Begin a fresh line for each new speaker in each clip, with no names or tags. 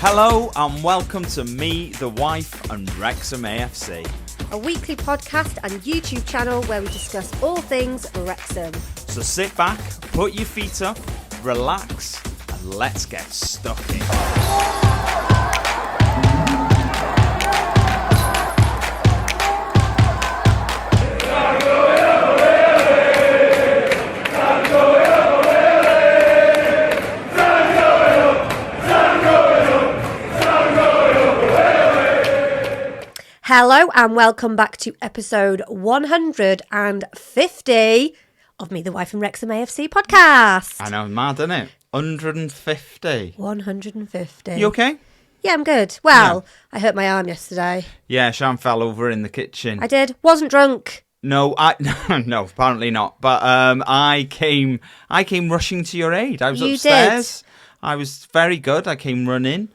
Hello and welcome to Me, the Wife and Wrexham AFC.
A weekly podcast and YouTube channel where we discuss all things Wrexham.
So sit back, put your feet up, relax and let's get stuck in.
Hello and welcome back to episode 150 of Me, the Wife and Wrexham AFC podcast.
I know, mad, isn't it? 150.
150.
You okay?
Yeah, I'm good. Well, yeah. I hurt my arm yesterday.
Yeah, Shan fell over in the kitchen.
I did. Wasn't drunk.
No, no, apparently not. But I came rushing to your aid. I was upstairs. Did. I was very good. I came running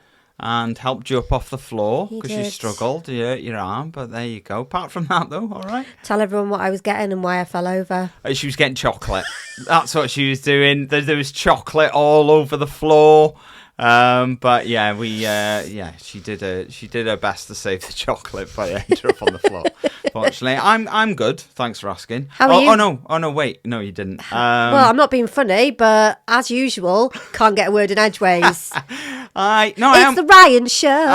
and helped you up off the floor because you struggled, your arm. But there you go. Apart from that, though, all right.
Tell everyone what I was getting and why I fell over.
She was getting chocolate. That's what she was doing. There was chocolate all over the floor. But yeah, she did her best to save the chocolate, but I ended up on the floor. Fortunately, I'm good. Thanks for asking.
How are you?
Oh no, wait, no, you didn't.
Well, I'm not being funny, but as usual, can't get a word in edgeways.
It's
the Ryan Show.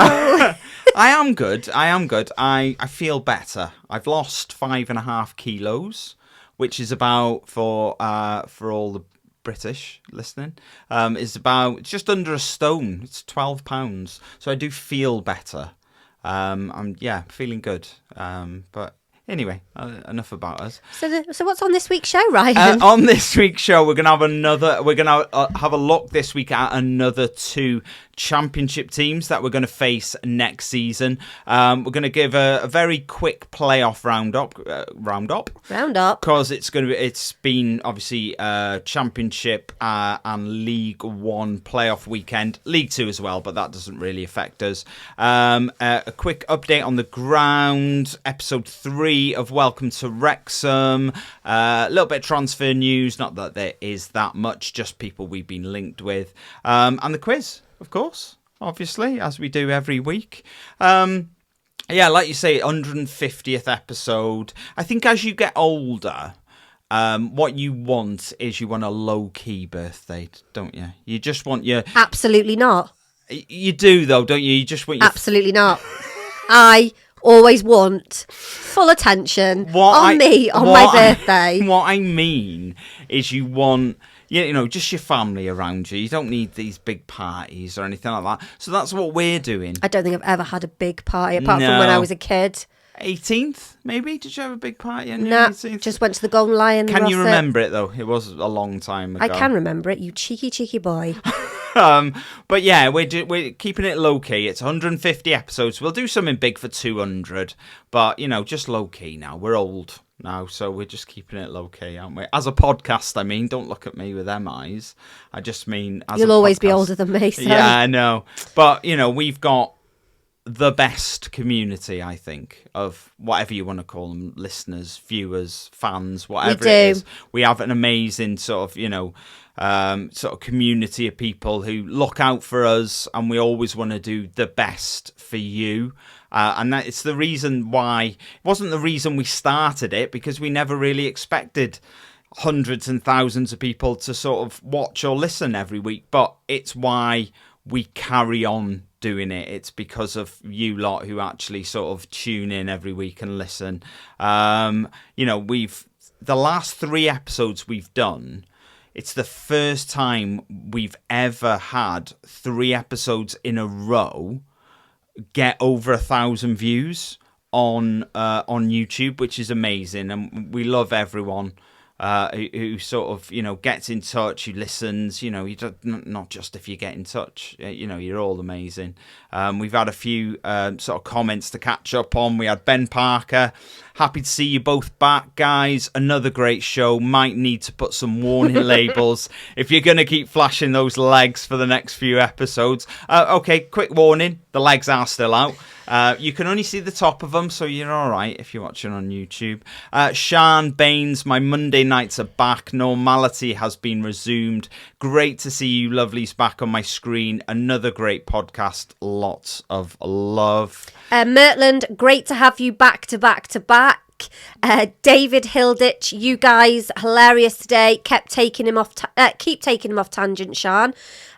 I am good. I feel better. I've lost 5.5 kilos, which is about for all the British listening, is about just under a stone. It's 12 pounds. So I do feel better. I'm feeling good. But anyway, enough about us.
So what's on this week's show, Ryan?
On this week's show, we're gonna have a look this week at another 2 championship teams that we're going to face next season. We're going to give a very quick playoff roundup because it's been obviously championship and League 1 playoff weekend, League 2 as well, but that doesn't really affect us. A quick update on the ground, episode 3 of Welcome to Wrexham, a little bit of transfer news, not that there is that much, just people we've been linked with, and the quiz. Of course, obviously, as we do every week. Like you say, 150th episode. I think as you get older, what you want is you want a low-key birthday, don't you? You just want your...
Absolutely not.
You do, though, don't you? You just want your...
Absolutely not. I always want full attention on my birthday.
What I mean is you want... just your family around you. You don't need these big parties or anything like that. So that's what we're doing.
I don't think I've ever had a big party apart from when I was a kid.
18th, maybe? Did you have a big party on
your
18th?
Just went to the Golden Lion.
Can you remember it, though? It was a long time ago.
I can remember it, you cheeky boy.
But yeah, we're keeping it low-key. It's 150 episodes. We'll do something big for 200. But, just low-key now. We're old now, so we're just keeping it low-key, aren't we? As a podcast, I mean, don't look at me with them eyes. I just mean as
You'll
a
always
podcast.
be older than me, so.
Yeah, I know. But, we've got the best community, I think, of whatever you want to call them, listeners, viewers, fans, whatever it is. We have an amazing sort of community of people who look out for us, and we always want to do the best for you. And that it's the reason why it wasn't the reason we started it, because we never really expected hundreds and thousands of people to sort of watch or listen every week. But it's why we carry on doing it. It's because of you lot who actually sort of tune in every week and listen. The last 3 episodes we've done, it's the first time we've ever had 3 episodes in a row get over 1,000 views on YouTube, which is amazing, and we love everyone who sort of gets in touch, who listens. You don't, not just if you get in touch. You're all amazing. We've had a few sort of comments to catch up on. We had Ben Parker. Happy to see you both back, guys. Another great show. Might need to put some warning labels if you're going to keep flashing those legs for the next few episodes. Okay, quick warning. The legs are still out. You can only see the top of them, so you're all right if you're watching on YouTube. Siân Baines, my Monday nights are back. Normality has been resumed. Great to see you lovelies back on my screen. Another great podcast. Lots of love.
Mertland, great to have you back to back to back. David Hilditch, you guys hilarious today. Keep taking him off tangent, Siân.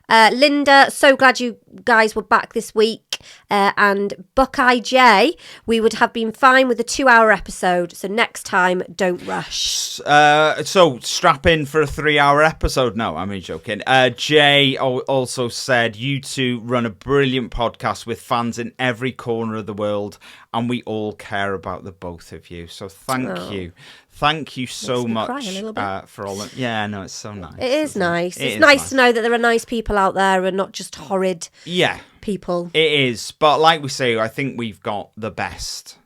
Linda, so glad you guys were back this week. And Buckeye J, we would have been fine with a 2-hour episode. So next time, don't rush.
So strap in for a 3-hour episode. No, I'm only joking. Jay also said, you two run a brilliant podcast with fans in every corner of the world, and we all care about the both of you. So thank you. Thank you so much for all that. Yeah, no, it's so nice.
It is nice. It's nice to know that there are nice people out there and not just horrid people.
It is. But like we say, I think we've got the best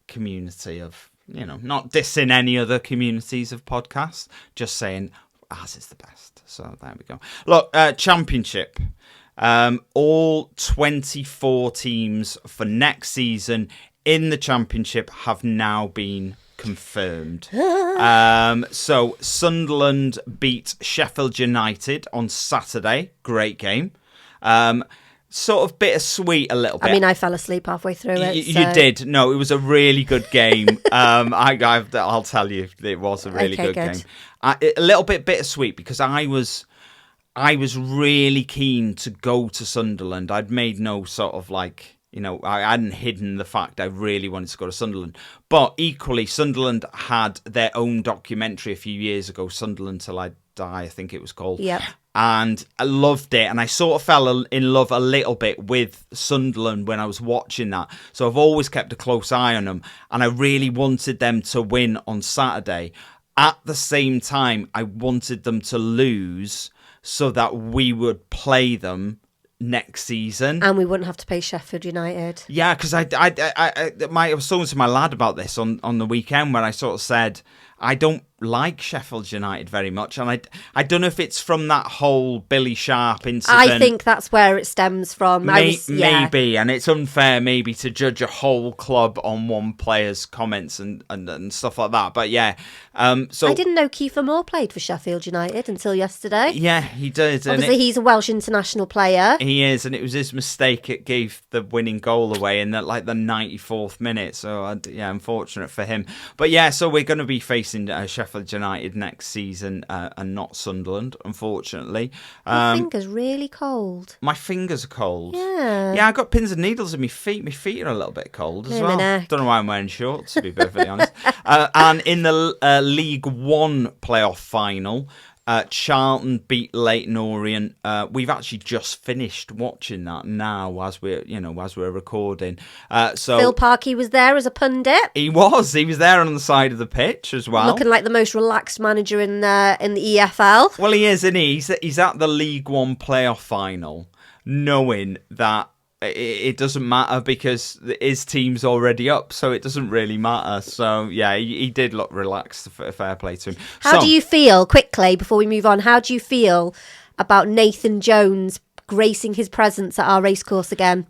community of, not dissing any other communities of podcasts, just saying ours is the best. So there we go. Look, Championship. All 24 teams for next season in the Championship have now been confirmed. So Sunderland beat Sheffield United on Saturday. Great game. Sort of bittersweet a little bit.
I mean, I fell asleep halfway through it.
You did. No, it was a really good game. I'll tell you, it was a really good game. A little bit bittersweet because I was really keen to go to Sunderland. I'd made no sort of I hadn't hidden the fact I really wanted to go to Sunderland. But equally, Sunderland had their own documentary a few years ago, Sunderland Till I Die, I think it was called.
Yep.
And I loved it. And I sort of fell in love a little bit with Sunderland when I was watching that. So I've always kept a close eye on them. And I really wanted them to win on Saturday. At the same time, I wanted them to lose so that we would play them next season,
and we wouldn't have to pay Sheffield United.
Yeah, because I was talking to my lad about this on the weekend when I sort of said I don't like Sheffield United very much, and I don't know if it's from that whole Billy Sharp incident.
I think that's where it stems from.
Maybe, and it's unfair maybe to judge a whole club on one player's comments and stuff like that. But yeah, so
I didn't know Kiefer Moore played for Sheffield United until yesterday.
Yeah, he did.
Obviously, he's a Welsh international player.
He is, and it was his mistake. It gave the winning goal away in the 94th minute. So unfortunate for him. But yeah, so we're going to be facing Sheffield United next season and not Sunderland, unfortunately.
My finger's really cold.
My fingers are cold.
Yeah,
I got pins and needles in my feet. My feet are a little bit cold as well. Don't know why I'm wearing shorts, to be perfectly honest. And in the League One playoff final, Charlton beat Leyton Orient. We've actually just finished watching that now as we're recording. So
Phil Parkey was there as a pundit.
He was there on the side of the pitch as well,
looking like the most relaxed manager in the EFL.
Well, he is, isn't he? He's at the League One playoff final, knowing that it doesn't matter because his team's already up, so it doesn't really matter. So yeah, he did look relaxed. Fair play to him.
How do you feel, quickly before we move on, how do you feel about Nathan Jones gracing his presence at our racecourse again?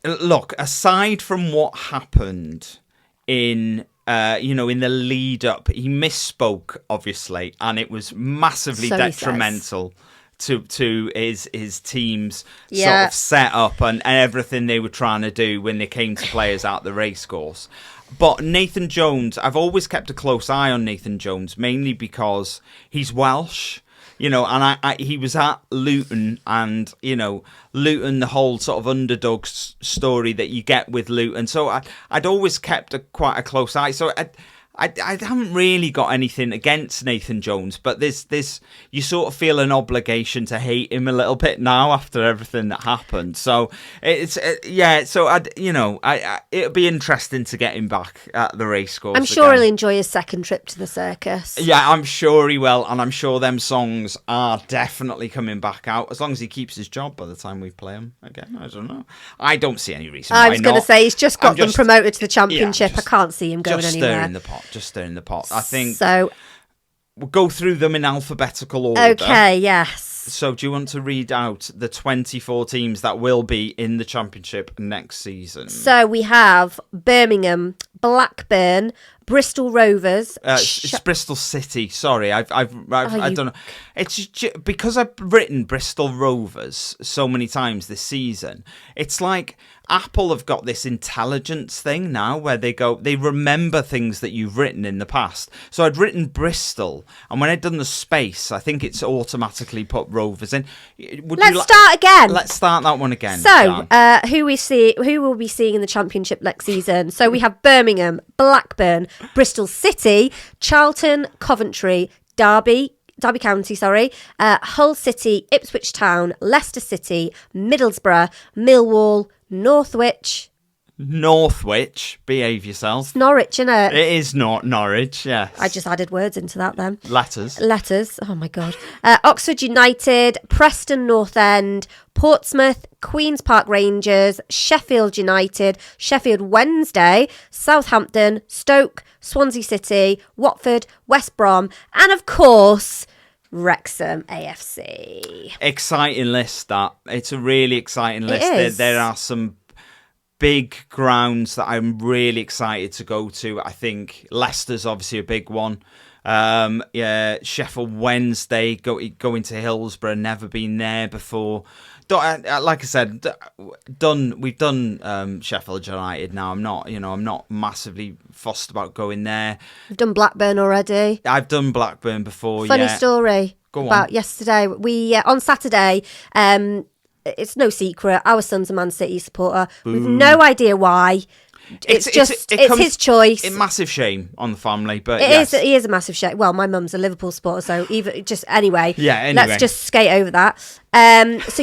Look, aside from what happened in the lead up, he misspoke obviously, and it was massively detrimental to his team's sort of set up and everything they were trying to do when they came to players at the racecourse. But Nathan Jones, I've always kept a close eye on Nathan Jones, mainly because he's Welsh, and he was at Luton, and Luton, the whole sort of underdog story that you get with Luton. So I'd always kept quite a close eye. So I haven't really got anything against Nathan Jones, but there's you sort of feel an obligation to hate him a little bit now after everything that happened. So So it'll be interesting to get him back at the racecourse.
I'm sure he'll enjoy his second trip to the circus.
Yeah, I'm sure he will, and I'm sure them songs are definitely coming back out as long as he keeps his job by the time we play him again. I don't know. I don't see any reason.
I was going to say he's just got them promoted to the Championship. I can't see him going anywhere.
Just stir in the pot. I think
so.
We'll go through them in alphabetical order.
Okay, yes.
So do you want to read out the 24 teams that will be in the Championship next season?
So we have Birmingham, Blackburn, Bristol Rovers.
It's Bristol City. Sorry, I don't know. It's because I've written Bristol Rovers so many times this season. It's like Apple have got this intelligence thing now where they remember things that you've written in the past. So I'd written Bristol, and when I'd done the space, I think it's automatically put Rovers in.
Let's start again.
Let's start that one again.
So who will be seeing in the Championship next season? So we have Birmingham, Blackburn, Bristol City, Charlton, Coventry, Derby County, Hull City, Ipswich Town, Leicester City, Middlesbrough, Millwall, Northwich, behave yourself. It's Norwich, innit?
It is not Norwich, yes.
I just added words into that then.
Letters.
Oh my God. Oxford United, Preston North End, Portsmouth, Queen's Park Rangers, Sheffield United, Sheffield Wednesday, Southampton, Stoke, Swansea City, Watford, West Brom, and of course, Wrexham AFC.
Exciting list, that. It's a really exciting list.
It is.
There are some big grounds that I'm really excited to go to. I think Leicester's obviously a big one. Sheffield Wednesday, going to Hillsborough, never been there before. Like I said, we've done Sheffield United now. I'm not massively fussed about going there.
We've done Blackburn already.
I've done Blackburn before.
Funny story about
on.
Yesterday. We on Saturday. It's no secret. Our son's a Man City supporter. We've no idea why. It's his choice.
A massive shame on the family, but
He is a massive shame. Well, my mum's a Liverpool supporter, so anyway. Let's just skate over that. Because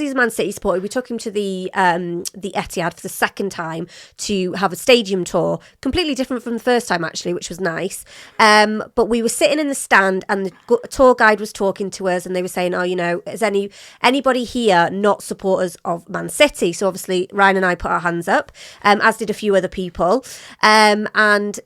he's a Man City supporter, we took him to the Etihad for the second time to have a stadium tour, completely different from the first time actually, which was nice. But we were sitting in the stand, and the tour guide was talking to us, and they were saying, is anybody here not supporters of Man City? So obviously Ryan and I put our hands up, as did a few other people, and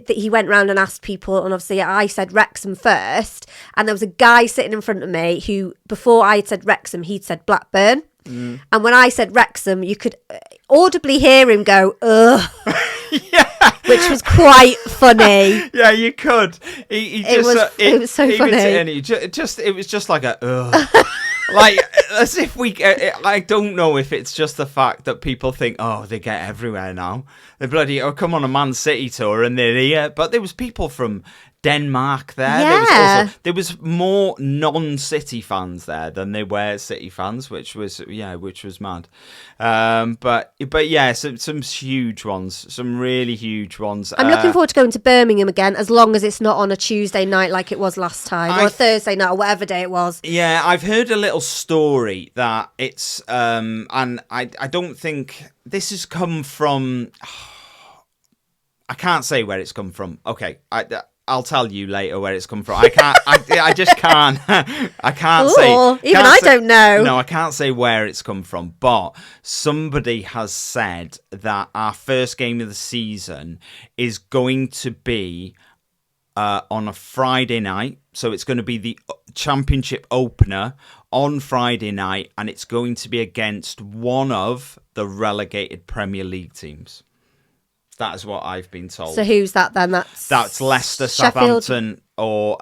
he went round and asked people, and obviously I said Wrexham first, and there was a guy sitting in front of me who, before I had said Wrexham, he'd said Blackburn. And when I said Wrexham, you could audibly hear him go, ugh.
Yeah.
Which was quite funny.
Yeah, you could.
It was so funny.
It was just like a ugh. Like, as if I don't know if it's just the fact that people think, oh, they get everywhere now. They bloody, come on a Man City tour and they're here. But there was people from Denmark there.
Yeah.
There was more non-City fans there than there were City fans, which was mad. But yeah, some huge ones, some really huge ones.
I'm looking forward to going to Birmingham again, as long as it's not on a Tuesday night like it was last time, or a Thursday night, or whatever day it was.
Yeah, I've heard a little story that it's, and I don't think this has come from. I can't say where it's come from. Okay, I'll tell you later where it's come from. I can't. I just can't. I can't say.
I don't know.
No, I can't say where it's come from. But somebody has said that our first game of the season is going to be on a Friday night. So it's going to be the Championship opener on Friday night, and it's going to be against one of the relegated Premier League teams. That is what I've been told.
So who's that then?
That's Leicester,
Sheffield,
Southampton, or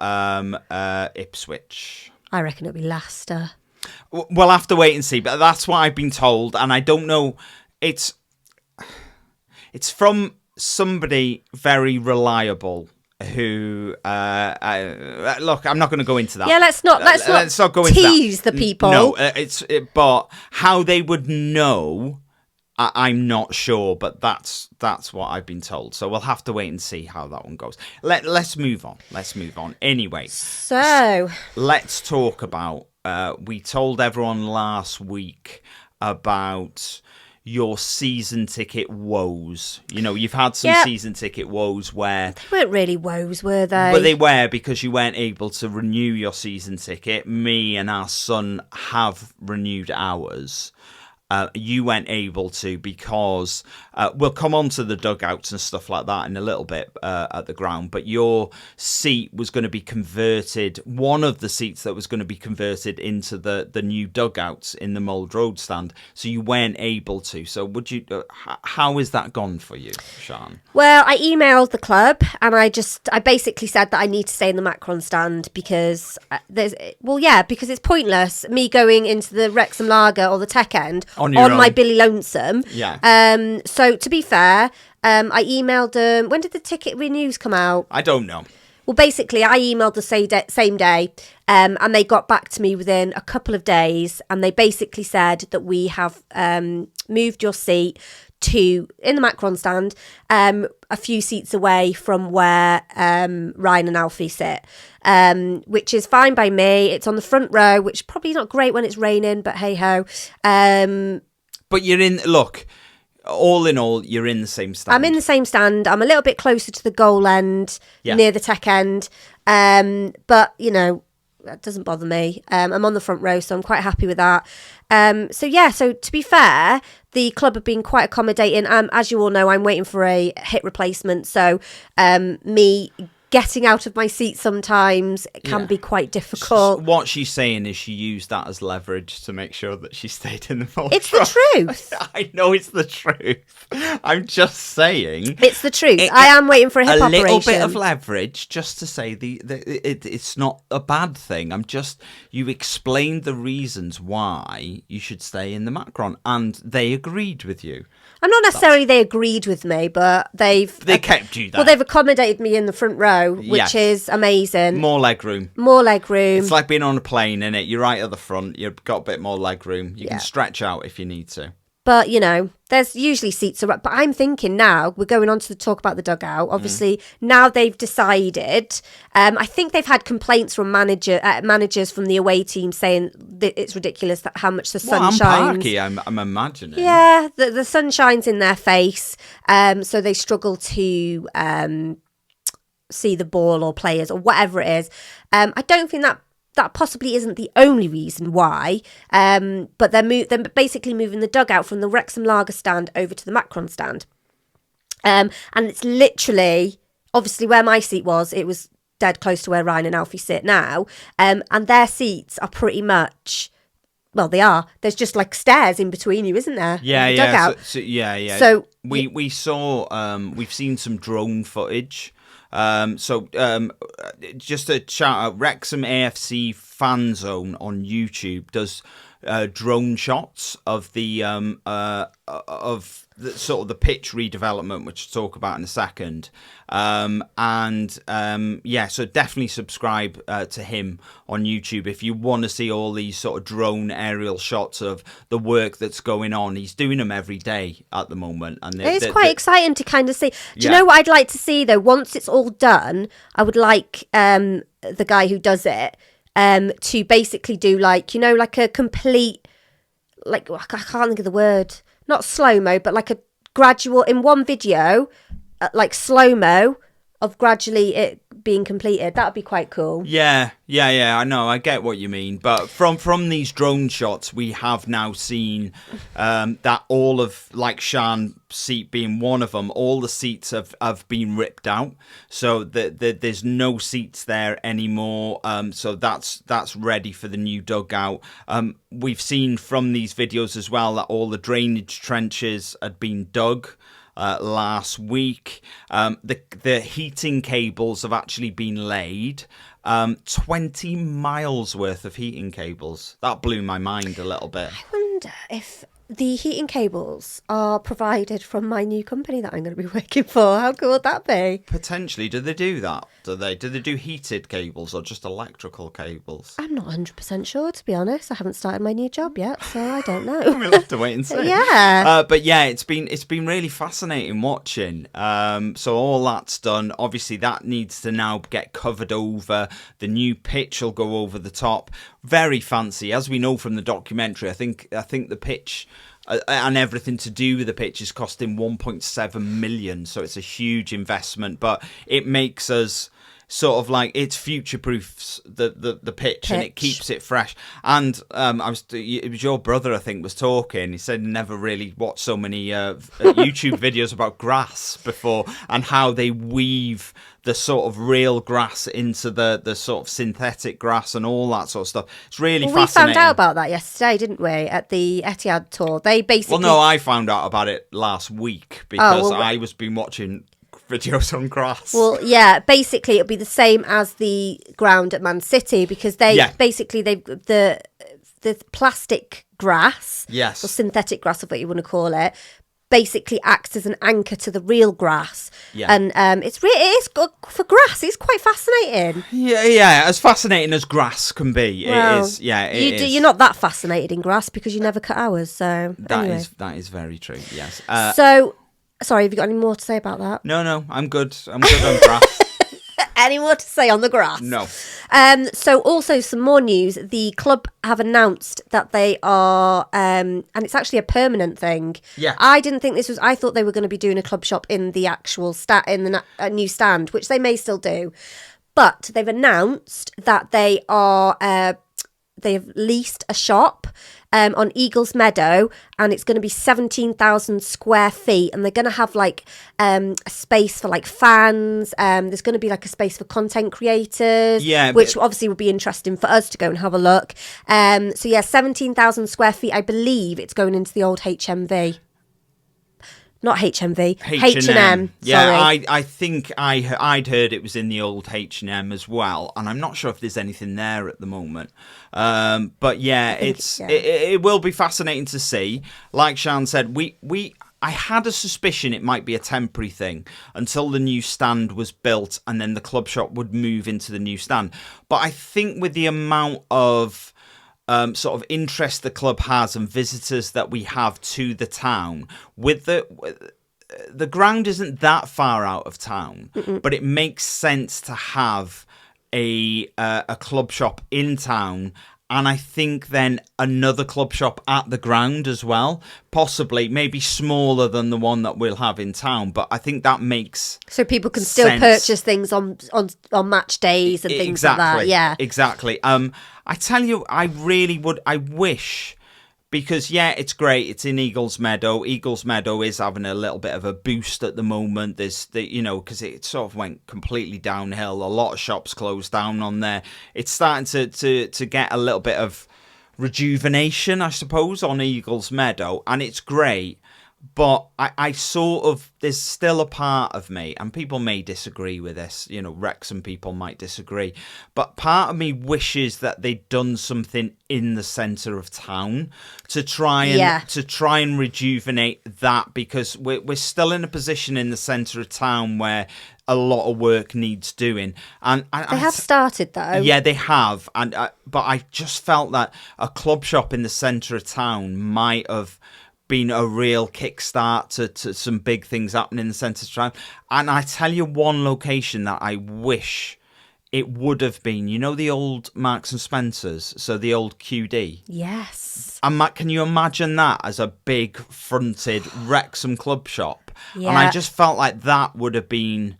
Ipswich.
I reckon it'll be Leicester.
We'll have to wait and see, but that's what I've been told, and I don't know. It's from somebody very reliable. Who look? I'm not going to go into that.
Yeah, let's not go tease into that. The people.
No, but how they would know. I'm not sure, but that's what I've been told. So we'll have to wait and see how that one goes. Let's move on. Anyway,
so
let's talk about. We told everyone last week about your season ticket woes. You've had some season ticket woes where
they weren't really woes, were they?
But they were, because you weren't able to renew your season ticket. Me and our son have renewed ours. you weren't able to because we'll come on to the dugouts and stuff like that in a little bit at the ground, but your seat was going to be converted, one of the seats that was going to be converted into the new dugouts in the Mould Road stand, so you weren't able to. So would you? How is that gone for you, Siân?
Well, I emailed the club and I basically said that I need to stay in the Macron stand because because it's pointless me going into the Wrexham Lager or the Tech End on my Billy Lonesome.
Yeah.
So to be fair, I emailed them. When did the ticket renews come out?
I don't know.
Well, basically, I emailed the same day, and they got back to me within a couple of days, and they basically said that we have moved your seat in the Macron stand, a few seats away from where Ryan and Alfie sit, which is fine by me. It's on the front row, which is probably not great when it's raining, but hey ho.
But you're in. Look. All in all, you're in the same stand.
I'm in the same stand. I'm a little bit closer to the goal end, near the Tech End. But, that doesn't bother me. I'm on the front row, so I'm quite happy with that. So to be fair, the club have been quite accommodating. As you all know, I'm waiting for a hip replacement. So me getting out of my seat sometimes can be quite difficult.
What she's saying is she used that as leverage to make sure that she stayed in the Mould.
It's the truth.
I know it's the truth. I'm just saying.
It's the truth. I am waiting for a hip operation.
A little bit of leverage just to say it's not a bad thing. You explained the reasons why you should stay in the Macron and they agreed with you.
I'm not necessarily they agreed with me, but they
kept you there.
Well, they've accommodated me in the front row, which is amazing.
More leg room.
It's
like being on a plane, innit? You're right at the front. You've got a bit more leg room. You can stretch out if you need to.
But, there's usually seats around. But I'm thinking now, we're going on to talk about the dugout. Obviously, now they've decided. I think they've had complaints from managers from the away team saying that it's ridiculous how much the sun shines.
Parky, I'm imagining.
Yeah, the sun shines in their face. So they struggle to see the ball or players or whatever it is. I don't think that possibly isn't the only reason why, but they're basically moving the dugout from the Wrexham Lager stand over to the Macron stand. And it's literally, obviously where my seat was, it was dead close to where Ryan and Alfie sit now. And their seats are pretty much, well, they are. There's just like stairs in between you, isn't there?
Yeah,
Dugout.
So we saw, we've seen some drone footage. Just a shout out, Wrexham AFC Fan Zone on YouTube does drone shots of the sort of the pitch redevelopment, which we'll talk about in a second. So definitely subscribe to him on YouTube if you want to see all these sort of drone aerial shots of the work that's going on. He's doing them every day at the moment, and
it's quite exciting to kind of see. Do you know what I'd like to see though? Once it's all done, I would like the guy who does it to basically do like a complete, like, I can't think of the word, not slow-mo, but like a gradual, in one video, like slow-mo of gradually it being completed. That would be quite cool.
Yeah, I know, I get what you mean. But from these drone shots, we have now seen that all of, like Siân's seat being one of them, all the seats have been ripped out. So there's no seats there anymore. So that's ready for the new dugout. We've seen from these videos as well that all the drainage trenches had been dug last week. The heating cables have actually been laid. 20 miles worth of heating cables. That blew my mind a little bit.
I wonder if the heating cables are provided from my new company that I'm going to be working for. How cool would that be?
Potentially. Do they do that? Do they do heated cables or just electrical cables?
I'm not 100% sure, to be honest. I haven't started my new job yet, so I don't know.
We'll have to wait and see.
Yeah.
But yeah, it's been really fascinating watching. So all that's done. Obviously, that needs to now get covered over. The new pitch will go over the top. Very fancy, as we know from the documentary. I think the pitch and everything to do with the pitch is costing 1.7 million, so it's a huge investment. But it makes us sort of like it future proofs the pitch and it keeps it fresh. And it was your brother, I think, was talking. He said he never really watched so many YouTube videos about grass before, and how they weave the sort of real grass into the sort of synthetic grass and all that sort of stuff. It's really fascinating.
We found out about that yesterday, didn't we, at the Etihad tour? They basically...
Well, no, I found out about it last week because I was been watching videos on grass.
Well, yeah, basically it'll be the same as the ground at Man City, because basically the plastic grass,
yes,
or synthetic grass, or what you want to call it, basically acts as an anchor to the real grass.
Yeah.
And it is good for grass. It's quite fascinating.
Yeah, as fascinating as grass can be.
Well,
it is. Yeah,
you're not that fascinated in grass because you never cut ours. So
that is very true. Yes.
Sorry, have you got any more to say about that?
No, I'm good. I'm good on grass.
Any more to say on the grass?
No.
So also some more news. The club have announced that they are, and it's actually a permanent thing.
Yeah.
I didn't think this was. I thought they were going to be doing a club shop in the actual new stand, which they may still do. But they've announced that they have leased a shop on Eagles Meadow, and it's going to be 17,000 square feet, and they're going to have like a space for like fans. There's going to be like a space for content creators, which obviously would be interesting for us to go and have a look. 17,000 square feet. I believe it's going into the old HMV. Not HMV, H&M.
Yeah, I think I'd heard it was in the old H&M as well, and I'm not sure if there's anything there at the moment. But yeah, it will be fascinating to see. Like Siân said, I had a suspicion it might be a temporary thing until the new stand was built, and then the club shop would move into the new stand. But I think with the amount of sort of interest the club has and visitors that we have to the town, with the ground isn't that far out of town, but it makes sense to have a club shop in town. And I think then another club shop at the ground as well, possibly maybe smaller than the one that we'll have in town. But I think that makes
so people can still purchase things on match days and things like that. Yeah,
exactly. I tell you, I really would. I wish, because it's great. It's in Eagles Meadow. Eagles Meadow is having a little bit of a boost at the moment. Because it sort of went completely downhill. A lot of shops closed down on there. It's starting to get a little bit of rejuvenation, I suppose, on Eagles Meadow, and it's great. But I sort of, there's still a part of me, and people may disagree with this, Wrexham people might disagree, but part of me wishes that they'd done something in the centre of town to try and rejuvenate that, because we're still in a position in the centre of town where a lot of work needs doing, and
they have started though.
Yeah, they have, and but I just felt that a club shop in the centre of town might have been a real kickstart to some big things happening in the centre of town. And I tell you one location that I wish it would have been, the old Marks and Spencer's, so the old QD.
Yes.
And can you imagine that as a big fronted Wrexham club shop?
Yeah.
And I just felt like that would have been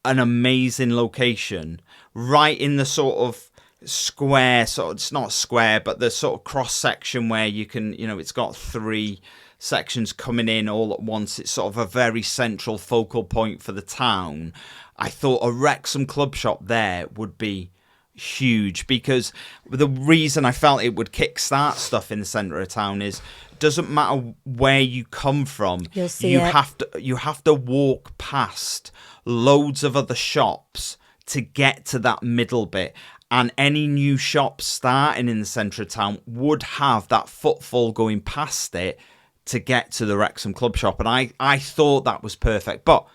an amazing location, right in the sort of square, it's not square, but the sort of cross section where you can, it's got 3 sections coming in all at once. It's sort of a very central focal point for the town. I thought a Wrexham club shop there would be huge, because the reason I felt it would kickstart stuff in the centre of town is it doesn't matter where you come from,
you'll see
you have to walk past loads of other shops to get to that middle bit. And any new shops starting in the centre of town would have that footfall going past it to get to the Wrexham club shop. And I thought that was perfect. But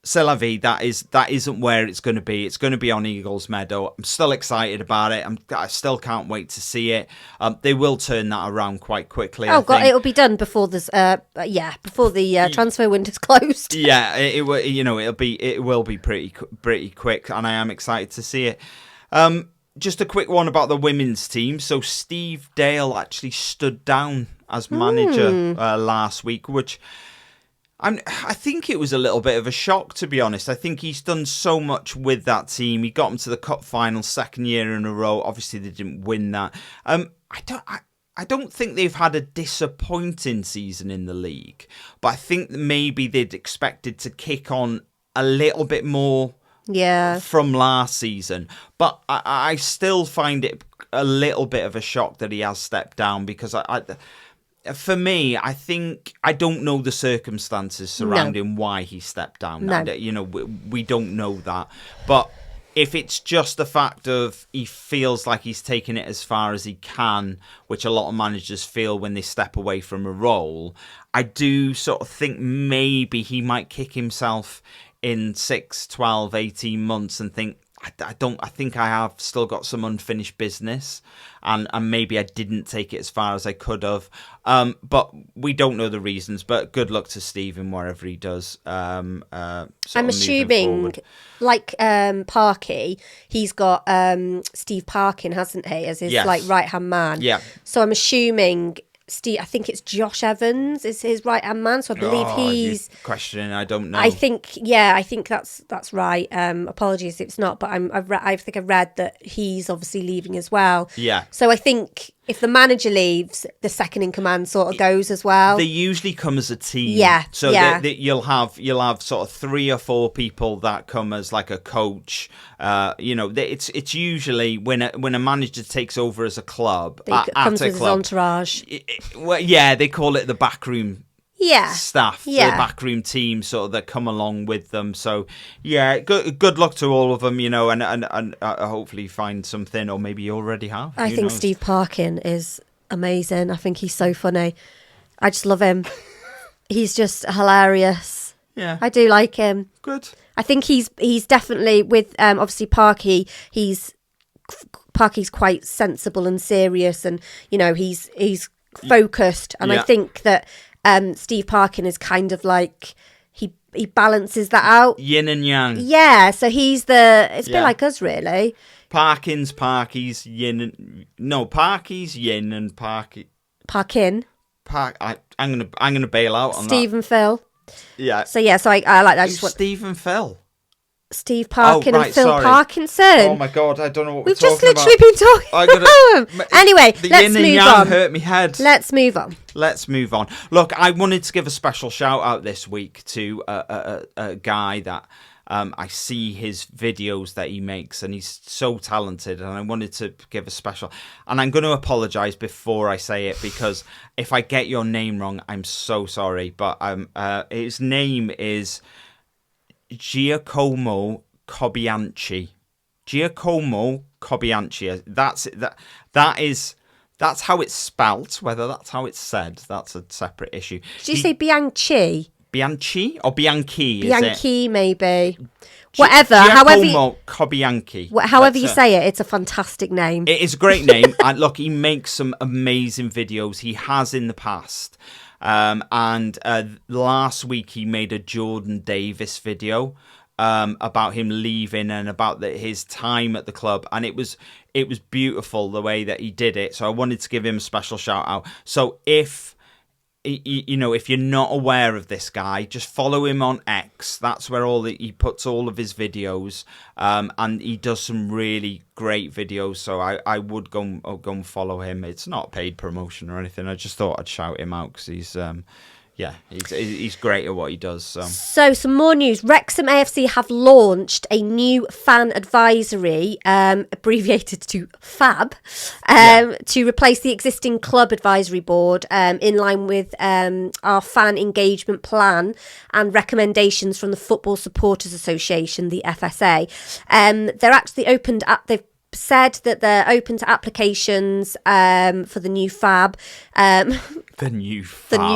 c'est la vie, that isn't where it's going to be. It's going to be on Eagles Meadow. I'm still excited about it. I still can't wait to see it. They will turn that around quite quickly.
Oh God, it'll be done before this. Before the transfer window's closed.
Yeah, it will be pretty quick, and I am excited to see it. Just a quick one about the women's team. So Steve Dale actually stood down as manager last week, which I think it was a little bit of a shock, to be honest. I think he's done so much with that team. He got them to the cup final 2nd year in a row. Obviously, they didn't win that. I don't think they've had a disappointing season in the league, but I think maybe they'd expected to kick on a little bit more from last season. But I still find it a little bit of a shock that he has stepped down, because for me, I think I don't know the circumstances surrounding why he stepped down.
No.
We don't know that. But if it's just the fact of he feels like he's taken it as far as he can, which a lot of managers feel when they step away from a role, I do sort of think maybe he might kick himself in 6, 12, 18 months and think, I think I have still got some unfinished business, and maybe I didn't take it as far as I could have. But we don't know the reasons. But good luck to Stephen wherever he does. I'm
assuming, like Parky, he's got Steve Parkin, hasn't he, as his right hand man.
Yeah.
So I'm assuming Steve, I think it's Josh Evans is his right hand man. So I believe he's
questioning. I don't know.
I think that's right. Apologies if it's not, but I think I read that he's obviously leaving as well.
Yeah.
So I think if the manager leaves, the second in command sort of goes as well.
They usually come as a team.
Yeah.
So you'll have sort of 3 or 4 people that come as like a coach. It's usually when a manager takes over as a club,
comes with his entourage.
They call it the backroom staff, the backroom team, sort of that come along with them. So good luck to all of them, and hopefully find something, or maybe you already have.
I think Steve Parkin is amazing. I think he's so funny. I just love him. He's just hilarious.
Yeah,
I do like him.
Good.
I think he's definitely with obviously Parky. Parky's quite sensible and serious, and he's focused, and I think that Steve Parkin is kind of like he balances that out,
yin and yang.
Yeah, so it's a bit like us, really.
Parky's yin and Parky's yin and Parkin. I'm gonna bail out on
Steve
that.
and Phil.
Yeah.
So I like that.
Steve and Phil.
Steve Parkin and Phil
sorry.
Parkinson.
Oh my God, I don't know what we've
just literally been talking about them. Anyway,
the
let's
yin and
move
yang
on.
Hurt me head.
Let's move on.
Look, I wanted to give a special shout out this week to a guy that I see his videos that he makes, and he's so talented, and I wanted to give a special. And I'm going to apologise before I say it, because if I get your name wrong, I'm so sorry. But his name is Giacomo Cobianchi. That's how it's spelt. Whether that's how it's said, that's a separate issue.
Did you say Bianchi?
Bianchi or Bianchi?
Bianchi,
is it?
Maybe. Whatever.
Giacomo Cobianchi.
However you say it, it's a fantastic name.
It is a great name. And look, he makes some amazing videos. He has in the past. And last week he made a Jordan Davis video about him leaving and about his time at the club, and it was beautiful the way that he did it. So I wanted to give him a special shout out. So if you're not aware of this guy, just follow him on X. That's where he puts all of his videos, and he does some really great videos. So I would go and follow him. It's not paid promotion or anything. I just thought I'd shout him out because he's great at what he does. So
some more news. Wrexham AFC have launched a new fan advisory, abbreviated to FAB, to replace the existing club advisory board, in line with our fan engagement plan and recommendations from the Football Supporters Association, the FSA. They're actually they've said that they're open to applications for the new FAB.
The new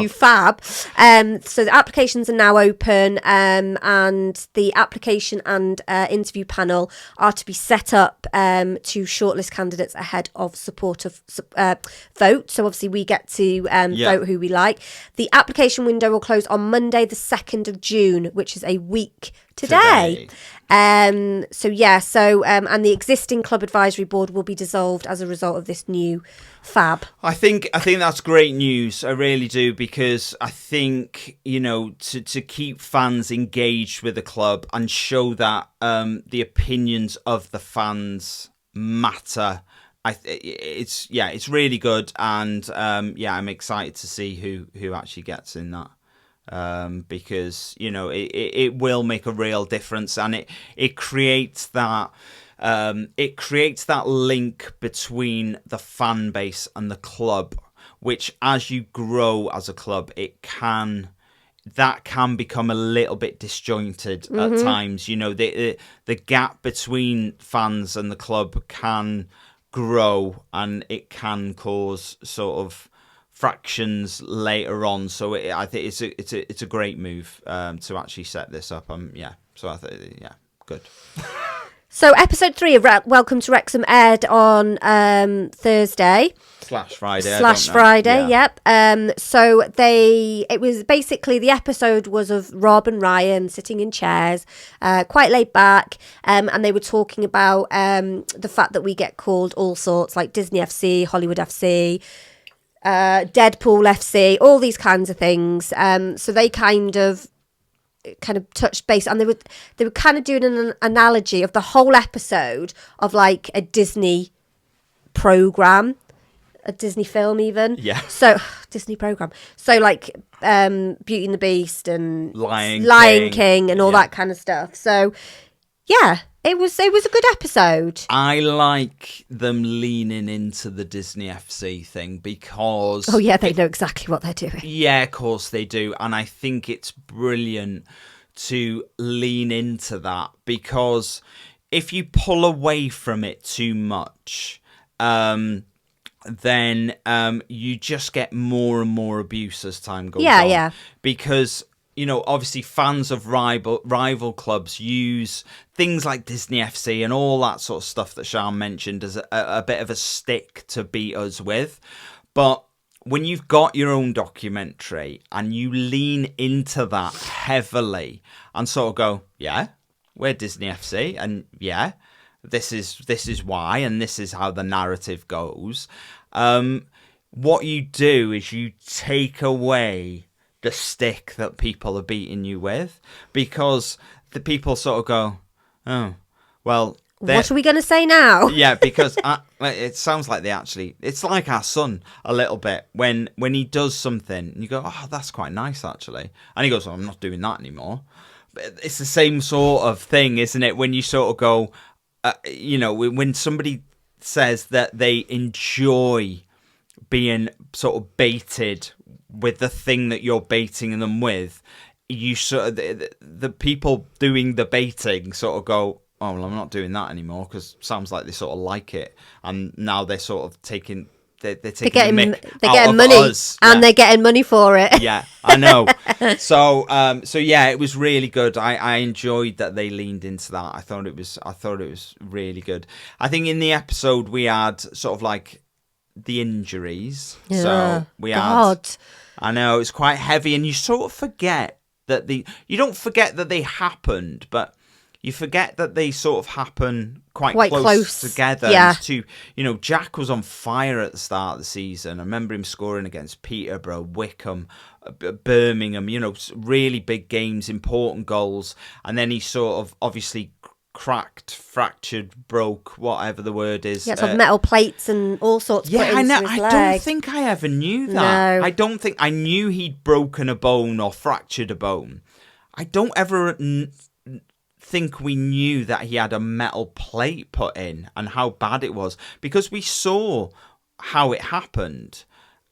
FAB. So the applications are now open, and the application and interview panel are to be set up to shortlist candidates ahead of supporter vote. So obviously we get to vote who we like. The application window will close on Monday, the 2nd of June, which is a week today. And the existing club advisory board will be dissolved as a result of this new fab.
I think that's great news. I really do, because I think, you know, to keep fans engaged with the club and show that the opinions of the fans matter. It's really good, and I'm excited to see who actually gets in that. Because, you know, it will make a real difference, and it creates that link between the fan base and the club, which, as you grow as a club, that can become a little bit disjointed at times. You know, the gap between fans and the club can grow, and it can cause sort of fractions later on. So I think it's a great move to actually set this up. So I think good.
So episode 3 of Welcome to Wrexham aired on Thursday
/Friday.
Yep. So it was basically, the episode was of Rob and Ryan sitting in chairs, quite laid back, and they were talking about the fact that we get called all sorts, like Disney FC, Hollywood FC, Deadpool FC, all these kinds of things. So they kind of touched base, and they were kind of doing an analogy of the whole episode of like a Disney program, a Disney film even.
Yeah.
So Disney program. So like Beauty and the Beast and
Lion
King and all that kind of stuff. So yeah, it was a good episode.
I like them leaning into the Disney FC thing, because...
Oh, yeah, they know exactly what they're doing.
Yeah, of course they do. And I think it's brilliant to lean into that, because if you pull away from it too much, then you just get more and more abuse as time goes on.
Yeah.
Because... you know, obviously fans of rival clubs use things like Disney FC and all that sort of stuff that Siân mentioned as a bit of a stick to beat us with. But when you've got your own documentary and you lean into that heavily and sort of go, yeah, we're Disney FC, and yeah, this is why, and this is how the narrative goes. What you do is you take away the stick that people are beating you with, because the people sort of go, oh, well,
what are we going to say now?
Yeah, because it sounds like it's like our son a little bit when he does something and you go, oh, that's quite nice actually, and he goes, oh, I'm not doing that anymore. But it's the same sort of thing, isn't it, when you sort of go, you know, when somebody says that they enjoy being sort of baited with the thing that you're baiting them with, you sort of the people doing the baiting sort of go, oh, well, I'm not doing that anymore, because sounds like they sort of like it, and now they're sort of taking they're getting
money,
us.
And they're getting money for it.
Yeah, I know. So yeah, it was really good. I enjoyed that they leaned into that. I thought it was really good. I think in the episode we had sort of like the injuries. Yeah. So we had. I know, it's quite heavy, and you sort of forget that you don't forget that they happened, but you forget that they sort of happen quite close together.
Yeah.
Jack was on fire at the start of the season. I remember him scoring against Peterborough, Wickham, Birmingham, really big games, important goals. And then he sort of obviously fractured, broke, whatever the word is.
Yeah, so metal plates and all sorts.
Yeah,
I know.
I don't think I ever knew that.
No.
I don't think I knew he'd broken a bone or fractured a bone. I don't ever think we knew that he had a metal plate put in and how bad it was, because we saw how it happened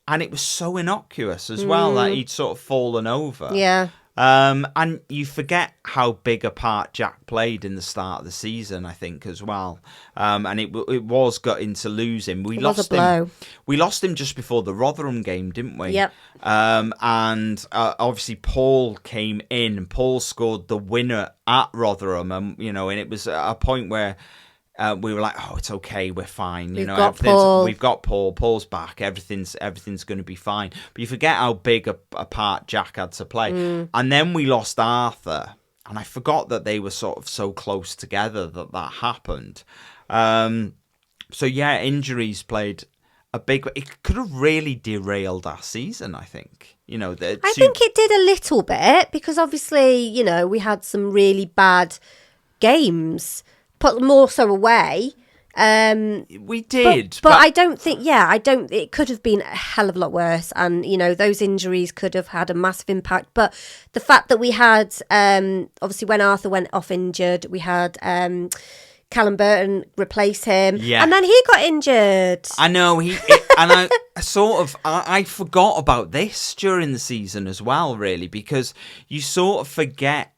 and it was so innocuous as well that he'd sort of fallen over.
Yeah.
And you forget how big a part Jack played in the start of the season, I think, as well. And it was gutting to lose him. We lost him. We lost him just before the Rotherham game, didn't we?
Yep.
And obviously Paul came in, and Paul scored the winner at Rotherham, and it was a point where we were like, oh, it's okay, we're fine.
We've got Paul.
We've got Paul. Paul's back. Everything's going to be fine. But you forget how big a part Jack had to play. And then we lost Arthur, and I forgot that they were sort of so close together that happened. So yeah, injuries played It could have really derailed our season, I think.
I think it did a little bit because obviously, we had some really bad games, but more so away.
We did,
but I don't think. It could have been a hell of a lot worse, and those injuries could have had a massive impact. But the fact that we had, obviously, when Arthur went off injured, we had Callum Burton replace him, and then he got injured.
I know I forgot about this during the season as well, really, because you sort of forget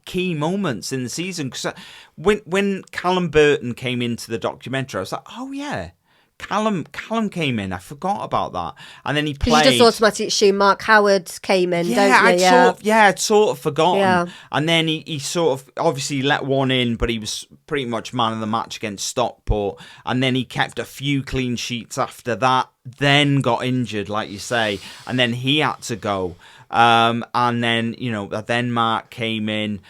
key moments in the season. Because when Callum Burton came into the documentary, I was like, oh yeah, Callum came in. I forgot about that. And then he played.
You just automatically assume Mark Howard came in, don't you?
I'd sort of forgotten.
Yeah.
And then he sort of obviously let one in, but he was pretty much man of the match against Stockport. And then he kept a few clean sheets after that, then got injured, like you say. And then he had to go. And then, then Mark came in.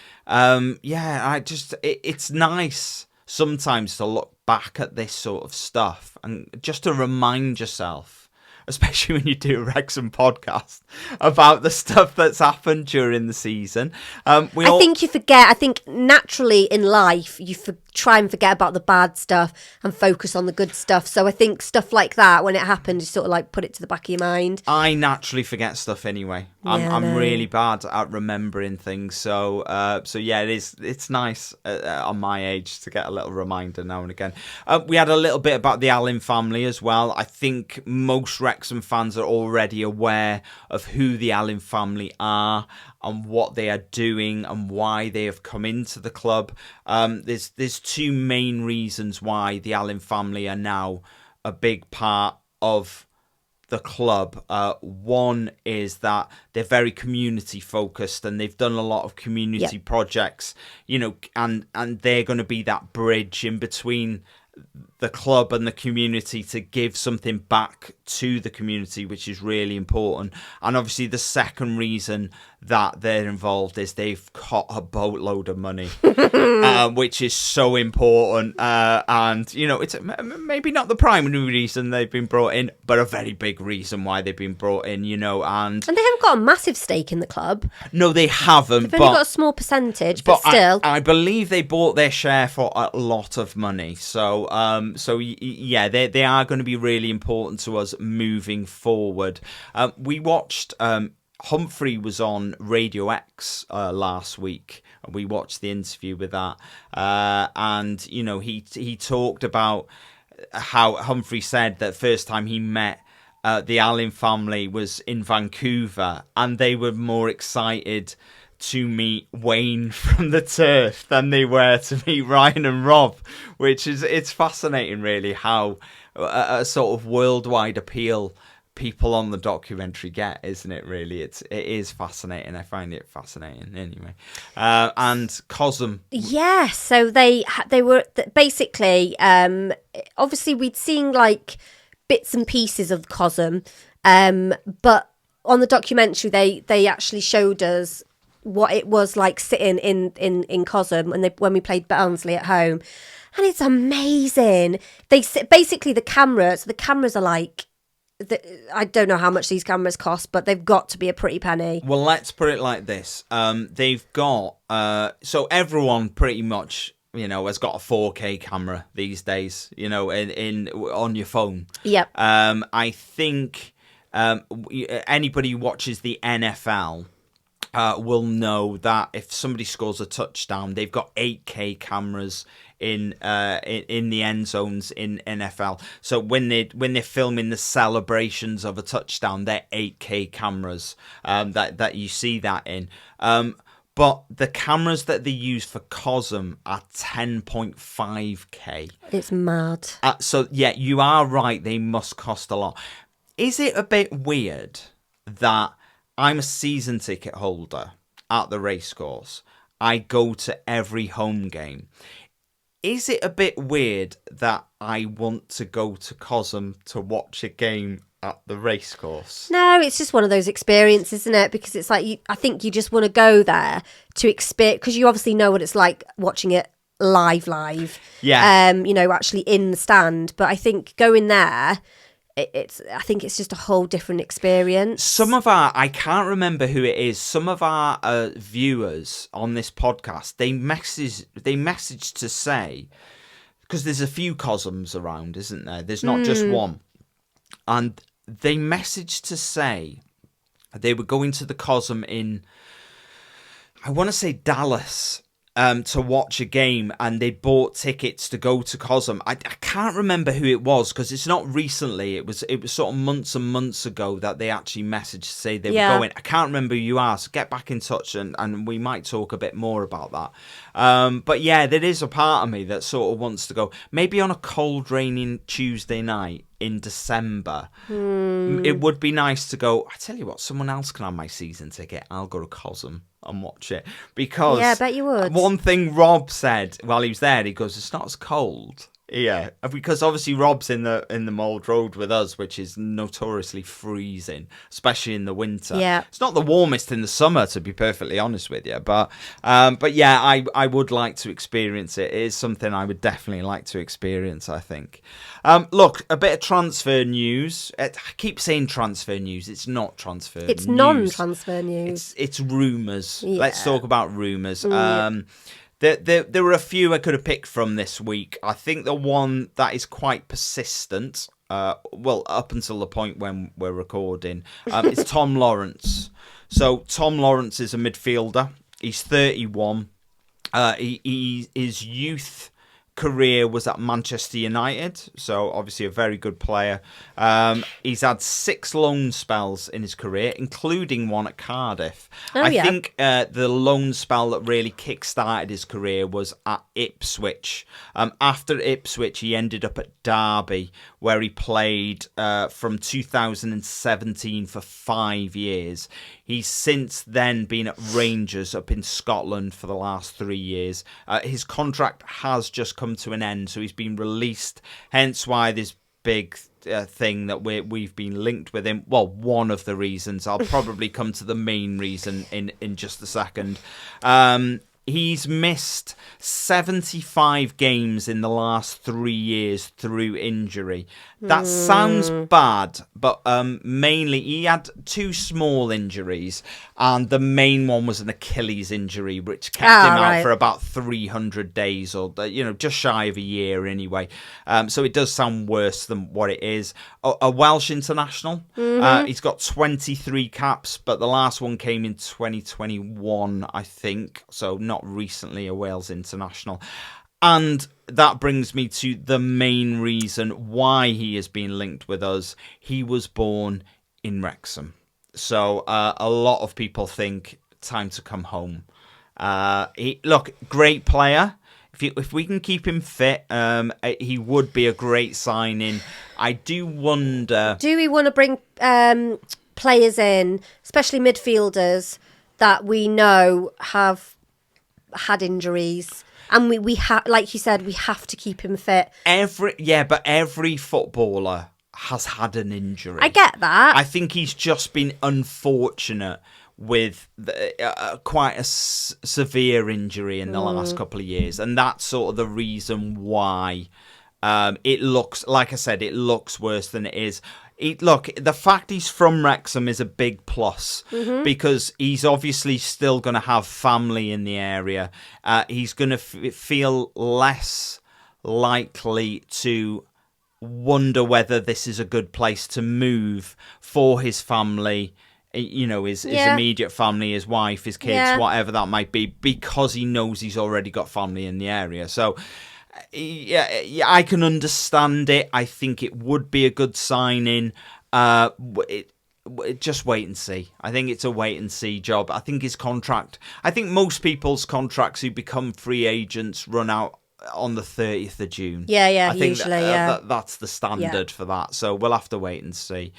It's nice sometimes to look back at this sort of stuff and just to remind yourself, especially when you do a Wrexham podcast, about the stuff that's happened during the season. I
think you forget. I think naturally in life, you try and forget about the bad stuff and focus on the good stuff. So I think stuff like that, when it happened, you sort of like put it to the back of your mind.
I naturally forget stuff anyway. I'm really bad at remembering things. So it's nice on my age to get a little reminder now and again. We had a little bit about the Allen family as well. I think most Wrexham fans are already aware of who the Allen family are and what they are doing and why they have come into the club. There's two main reasons why the Allen family are now a big part of the club. One is that they're very community focused and they've done a lot of community projects, and they're going to be that bridge in between the club and the community to give something back to the community, which is really important. And obviously the second reason that they're involved is they've got a boatload of money, which is so important. And it's maybe not the primary reason they've been brought in, but a very big reason why they've been brought in, and
they haven't got a massive stake in the club.
No, they haven't.
They've only got a small percentage, but still.
I believe they bought their share for a lot of money. So they are going to be really important to us moving forward. We watched Humphrey was on Radio X last week. We watched the interview with that, and he talked about how Humphrey said that first time he met the Allen family was in Vancouver, and they were more excited to meet Wayne from the Turf than they were to meet Ryan and Rob, it's fascinating really how a sort of worldwide appeal people on the documentary get, isn't it? Really, it is fascinating. I find it fascinating anyway. And Cosm,
so they were basically obviously we'd seen like bits and pieces of Cosm, but on the documentary they actually showed us what it was like sitting in Cosm when we played Barnsley at home, and it's amazing. They basically the cameras are like, I don't know how much these cameras cost, but they've got to be a pretty penny.
Well, let's put it like this: they've got so everyone pretty much has got a 4K camera these days. In on your phone.
Yep.
I think anybody who watches the NFL will know that if somebody scores a touchdown, they've got 8K cameras in the end zones in NFL. So when they're filming the celebrations of a touchdown, they're 8K cameras that you see that in. But the cameras that they use for Cosm are 10.5K.
It's mad.
So yeah, you are right. They must cost a lot. Is it a bit weird that I'm a season ticket holder at the Racecourse? I go to every home game. Is it a bit weird that I want to go to Cosm to watch a game at the Racecourse?
No, it's just one of those experiences, isn't it? Because it's like, I think you just want to go there to experience, because you obviously know what it's like watching it live.
Yeah.
Actually in the stand. But I think going there, I think it's just a whole different experience.
Some of I can't remember who it is. Some of our viewers on this podcast, they messaged to say, because there's a few Cosms around, isn't there? There's not just one. And they messaged to say they were going to the Cosm in, I want to say Dallas, to watch a game, and they bought tickets to go to Cosm. I can't remember who it was, because it's not recently. It was sort of months and months ago that they actually messaged to say they were going. I can't remember who you are, so get back in touch and we might talk a bit more about that. But yeah, there is a part of me that sort of wants to go, maybe on a cold, raining Tuesday night in December. It would be nice to go, I tell you what, someone else can have my season ticket. I'll go to Cosm and watch it. Because
I bet you would.
One thing Rob said while he was there, he goes, it's not as cold. Yeah, because obviously Rob's in the Mould Road with us, which is notoriously freezing, especially in the winter.
Yeah,
it's not the warmest in the summer, to be perfectly honest with you. But yeah, I would like to experience it. It is something I would definitely like to experience, I think. Look, a bit of transfer news. I keep saying transfer news. It's not transfer news.
It's non-transfer news.
It's rumours.
Yeah.
Let's talk about rumours. There were a few I could have picked from this week. I think the one that is quite persistent, up until the point when we're recording, is Tom Lawrence. So Tom Lawrence is a midfielder. He's 31. His youth career was at Manchester United, so obviously a very good player. He's had 6 loan spells in his career, including one at Cardiff. I think the loan spell that really kick-started his career was at Ipswich. After Ipswich, he ended up at Derby, where he played from 2017 for 5 years. He's since then been at Rangers up in Scotland for the last 3 years. His contract has just come to an end, so he's been released, hence why this big thing that we've been linked with him. Well, one of the reasons. I'll probably come to the main reason in just a second. He's missed 75 games in the last 3 years through injury. That sounds bad, but mainly he had 2 small injuries, and the main one was an Achilles injury, which kept him out for about 300 days, or just shy of a year anyway. So it does sound worse than what it is. A Welsh international. He's got 23 caps, but the last one came in 2021, I think. So not recently a Wales international. And that brings me to the main reason why he has been linked with us. He was born in Wrexham. So a lot of people think time to come home. Great player. If we can keep him fit, he would be a great signing. I do wonder...
Do we want to bring players in, especially midfielders, that we know have had injuries? And we have, like you said, we have to keep him fit.
But every footballer has had an injury.
I get that.
I think he's just been unfortunate with quite a severe injury in the last couple of years, and that's sort of the reason why it looks, like I said, it looks worse than it is. The fact he's from Wrexham is a big plus, because he's obviously still going to have family in the area. He's going to feel less likely to wonder whether this is a good place to move for his family, his immediate family, his wife, his kids, whatever that might be, because he knows he's already got family in the area. So... Yeah, I can understand it. I think it would be a good signing. Just wait and see. I think it's a wait and see job. I think his contract... I think most people's contracts who become free agents run out on the 30th of June.
Yeah,
I think
usually,
that's the standard for that. So we'll have to wait and see.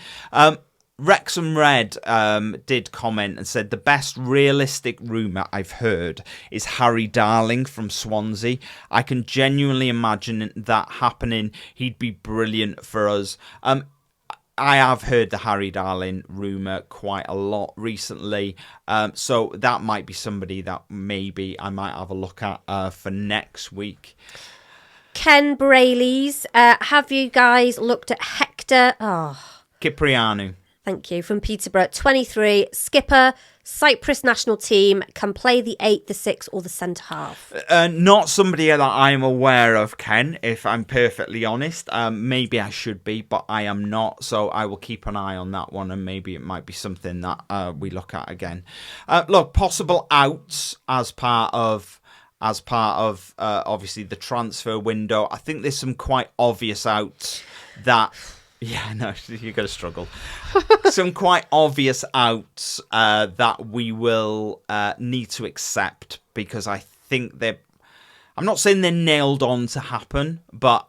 Wrexham Red did comment and said the best realistic rumour I've heard is Harry Darling from Swansea. I can genuinely imagine that happening. He'd be brilliant for us. I have heard the Harry Darling rumour quite a lot recently, so that might be somebody that maybe I might have a look at for next week.
Ken Brayley's. Have you guys looked at Hector?
Cipriano.
Thank you. From Peterborough, 23, skipper, Cyprus national team, can play the 8, the 6 or the centre half.
Not somebody that I am aware of, Ken, if I'm perfectly honest. Maybe I should be, but I am not. So I will keep an eye on that one, and maybe it might be something that we look at again. Look, possible outs as part of obviously the transfer window. I think there's some quite obvious outs that... Yeah, no, you're going to struggle. Some quite obvious outs that we will need to accept, because I think they're... I'm not saying they're nailed on to happen, but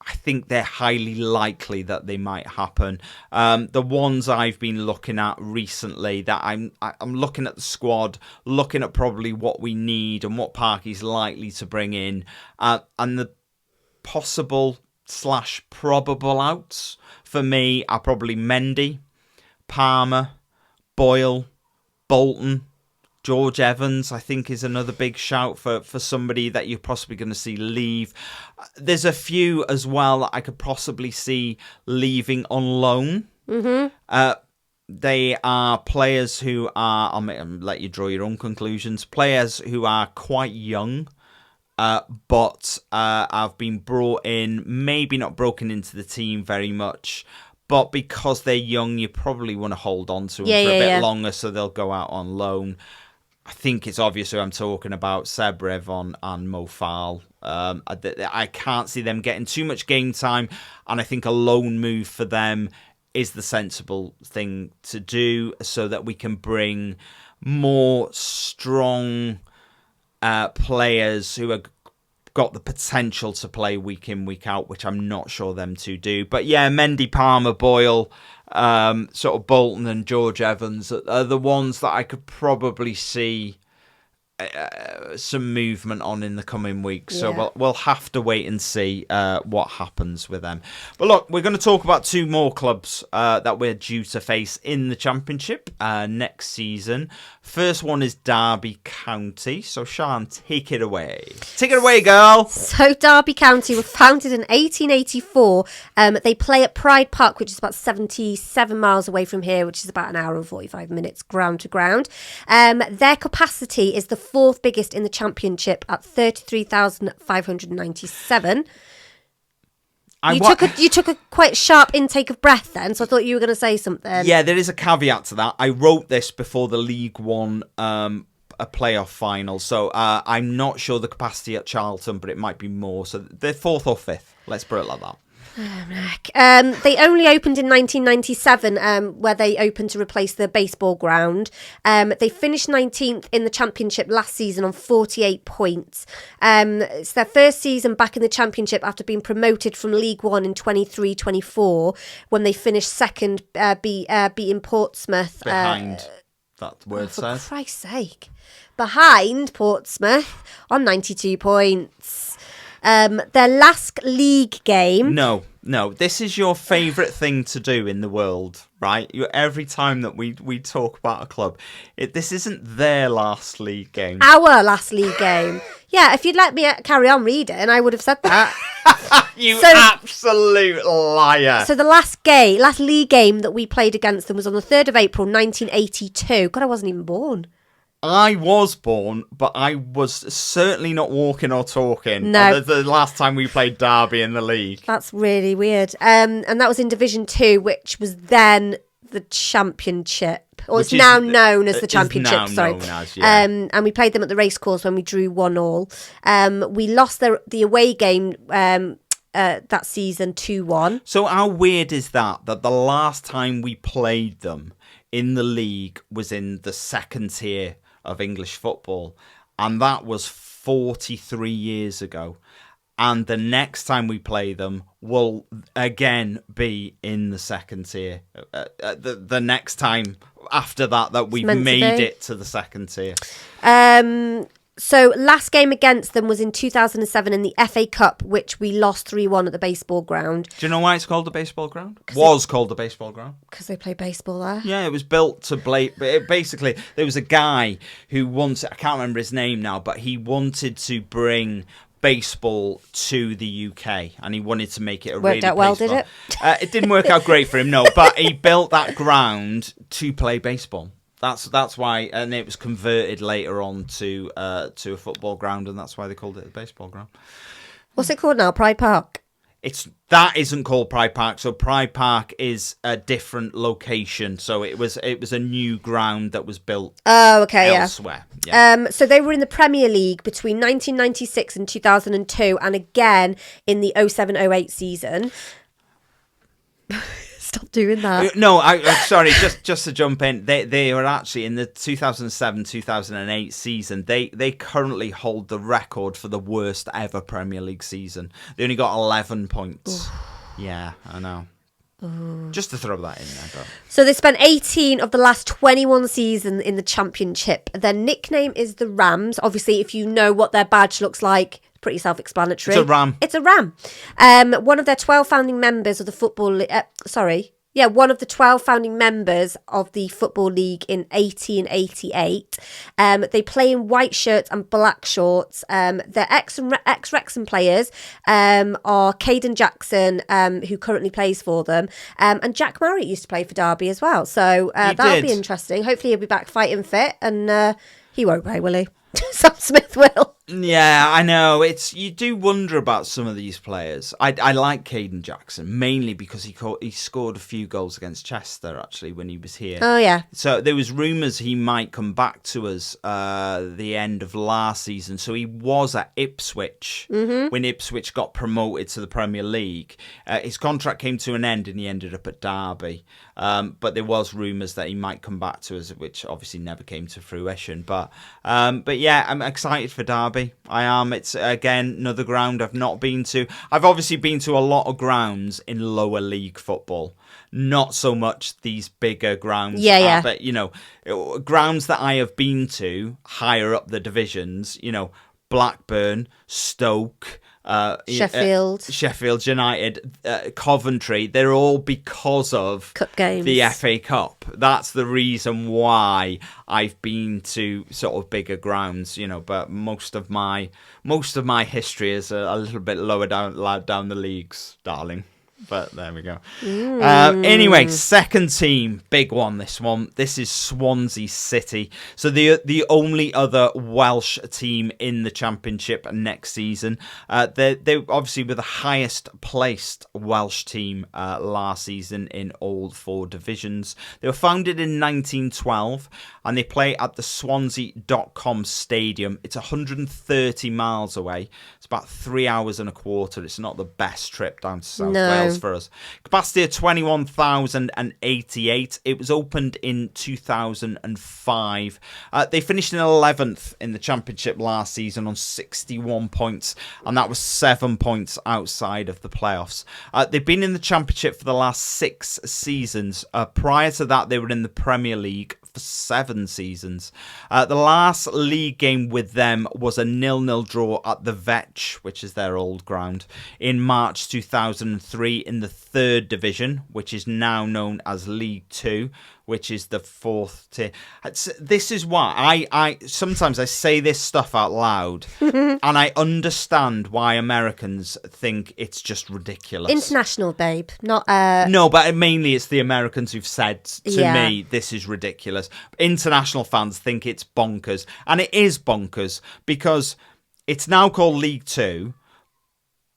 I think they're highly likely that they might happen. The ones I've been looking at recently, that I'm looking at the squad, looking at probably what we need and what Parky's likely to bring in, and the possible / probable outs for me are probably Mendy, Palmer, Boyle, Bolton, George Evans. I think is another big shout for somebody that you're possibly going to see leave. There's a few as well that I could possibly see leaving on loan. They are players who are, I'll let you draw your own conclusions, players who are quite young, but have been brought in, maybe not broken into the team very much, but because they're young, you probably want to hold on to them for a bit longer, so they'll go out on loan. I think it's obvious who I'm talking about, Sebrev and Mo Fall. I can't see them getting too much game time, and I think a loan move for them is the sensible thing to do, so that we can bring more strong players who have got the potential to play week in, week out, which I'm not sure them two do. But yeah, Mendy, Palmer, Boyle, sort of Bolton and George Evans are the ones that I could probably see some movement on in the coming weeks. So we'll have to wait and see what happens with them. But look, we're going to talk about two more clubs that we're due to face in the Championship next season. First one is Derby County. So Siân, take it away. Take it away, girl.
So Derby County were founded in 1884. They play at Pride Park, which is about 77 miles away from here, which is about an hour and 45 minutes ground to ground. Their capacity is the fourth biggest in the Championship at 33,597. You took a quite sharp intake of breath then, so I thought you were going to say something.
Yeah, there is a caveat to that. I wrote this before the League One a playoff final, so I'm not sure the capacity at Charlton, but it might be more. So they're fourth or fifth. Let's put it like that.
They only opened in 1997, where they opened to replace the baseball ground. They finished 19th in the Championship last season on 48 points. It's their first season back in the Championship after being promoted from League One in 23-24, when they finished second, beating Portsmouth.
Behind, that word says.
For Christ's sake. Behind Portsmouth on 92 points. Their last league game...
No. This is your favourite thing to do in the world, right? Every time that we talk about a club, this isn't their last league game.
Our last league game. Yeah, if you'd let me carry on reading, I would have said that.
Absolute liar.
So the last league game that we played against them was on the 3rd of April, 1982. God, I wasn't even born.
I was born, but I was certainly not walking or talking.
No.
The last time we played Derby in the league.
That's really weird. And that was in Division 2, which was then the Championship. Or it's now known as the Championship, sorry. And we played them at the Racecourse when we drew 1-1. We lost the away game that season 2-1.
So how weird is that the last time we played them in the league was in the second tier of English football, and that was 43 years ago, and the next time we play them will again be in the second tier, the next time after that we've made it to the second tier.
So last game against them was in 2007 in the FA Cup, which we lost 3-1 at the baseball ground.
Do you know why it's called the baseball ground? Was called the baseball ground.
Because they play baseball there.
Yeah, it was built to basically, there was a guy who wanted, I can't remember his name now, but he wanted to bring baseball to the UK, and he wanted to make it a
Worked
really
out well,
baseball.
did it?
It didn't work out great for him, no, but he built that ground to play baseball. That's why, and it was converted later on to a football ground, and that's why they called it the baseball ground.
What's it called now? Pride Park?
That isn't called Pride Park. So Pride Park is a different location. So it was a new ground that was built elsewhere. Yeah.
So they were in the Premier League between 1996 and 2002, and again in the 07-08 season. Stop doing that.
No, sorry, just to jump in, they were actually in the 2007-2008 season. They currently hold the record for the worst ever Premier League season. They only got 11 points. Yeah, I know. Just to throw that in there. But.
So they spent 18 of the last 21 seasons in the Championship. Their nickname is the Rams. Obviously, if you know what their badge looks like, pretty self-explanatory.
It's a ram.
It's a ram. One of their 12 founding members of the one of the 12 founding members of the Football League in 1888. They play in white shirts and black shorts. Their ex-Wrexham players are Caden Jackson, who currently plays for them, and Jack Marriott used to play for Derby as well. So that'll be interesting. Hopefully he'll be back fighting fit, and he won't play, will he? Sam Smith will.
Yeah, I know. You do wonder about some of these players. I like Caden Jackson mainly because he scored a few goals against Chester actually when he was here.
Oh yeah.
So there was rumours he might come back to us the end of last season. So he was at Ipswich when Ipswich got promoted to the Premier League. His contract came to an end and he ended up at Derby. But there was rumours that he might come back to us, which obviously never came to fruition. But yeah, I'm excited for Derby. I am. It's, again, another ground I've not been to. I've obviously been to a lot of grounds in lower league football. Not so much these bigger grounds.
Yeah.
But, grounds that I have been to higher up the divisions, Blackburn, Stoke, Sheffield United, Coventry, they're all because of
Cup games.
The FA Cup. That's the reason why I've been to sort of bigger grounds, but most of my history is a little bit lower down the leagues, darling. But there we go. Anyway, second team, big one. This is Swansea City. So the only other Welsh team in the Championship next season. They obviously were the highest placed Welsh team last season in all four divisions. They were founded in 1912 and they play at the Swansea.com Stadium. It's 130 miles away. It's about 3 hours and a quarter. It's not the best trip down to South Wales for us. Capacity of 21,088. It was opened in 2005. They finished in 11th in the Championship last season on 61 points, and that was 7 points outside of the playoffs. They've been in the Championship for the last 6 seasons. Prior to that, they were in the Premier League for 7 seasons. The last league game with them was a 0-0 draw at the Vetch, which is their old ground, in March 2003 in the 3rd division, which is now known as League 2, which is the 4th tier. This is why I sometimes I say this stuff out loud and I understand why Americans think it's just ridiculous.
International, babe, not
No, but mainly it's the Americans who've said to me this is ridiculous. International fans think it's bonkers, and it is bonkers because it's now called League 2.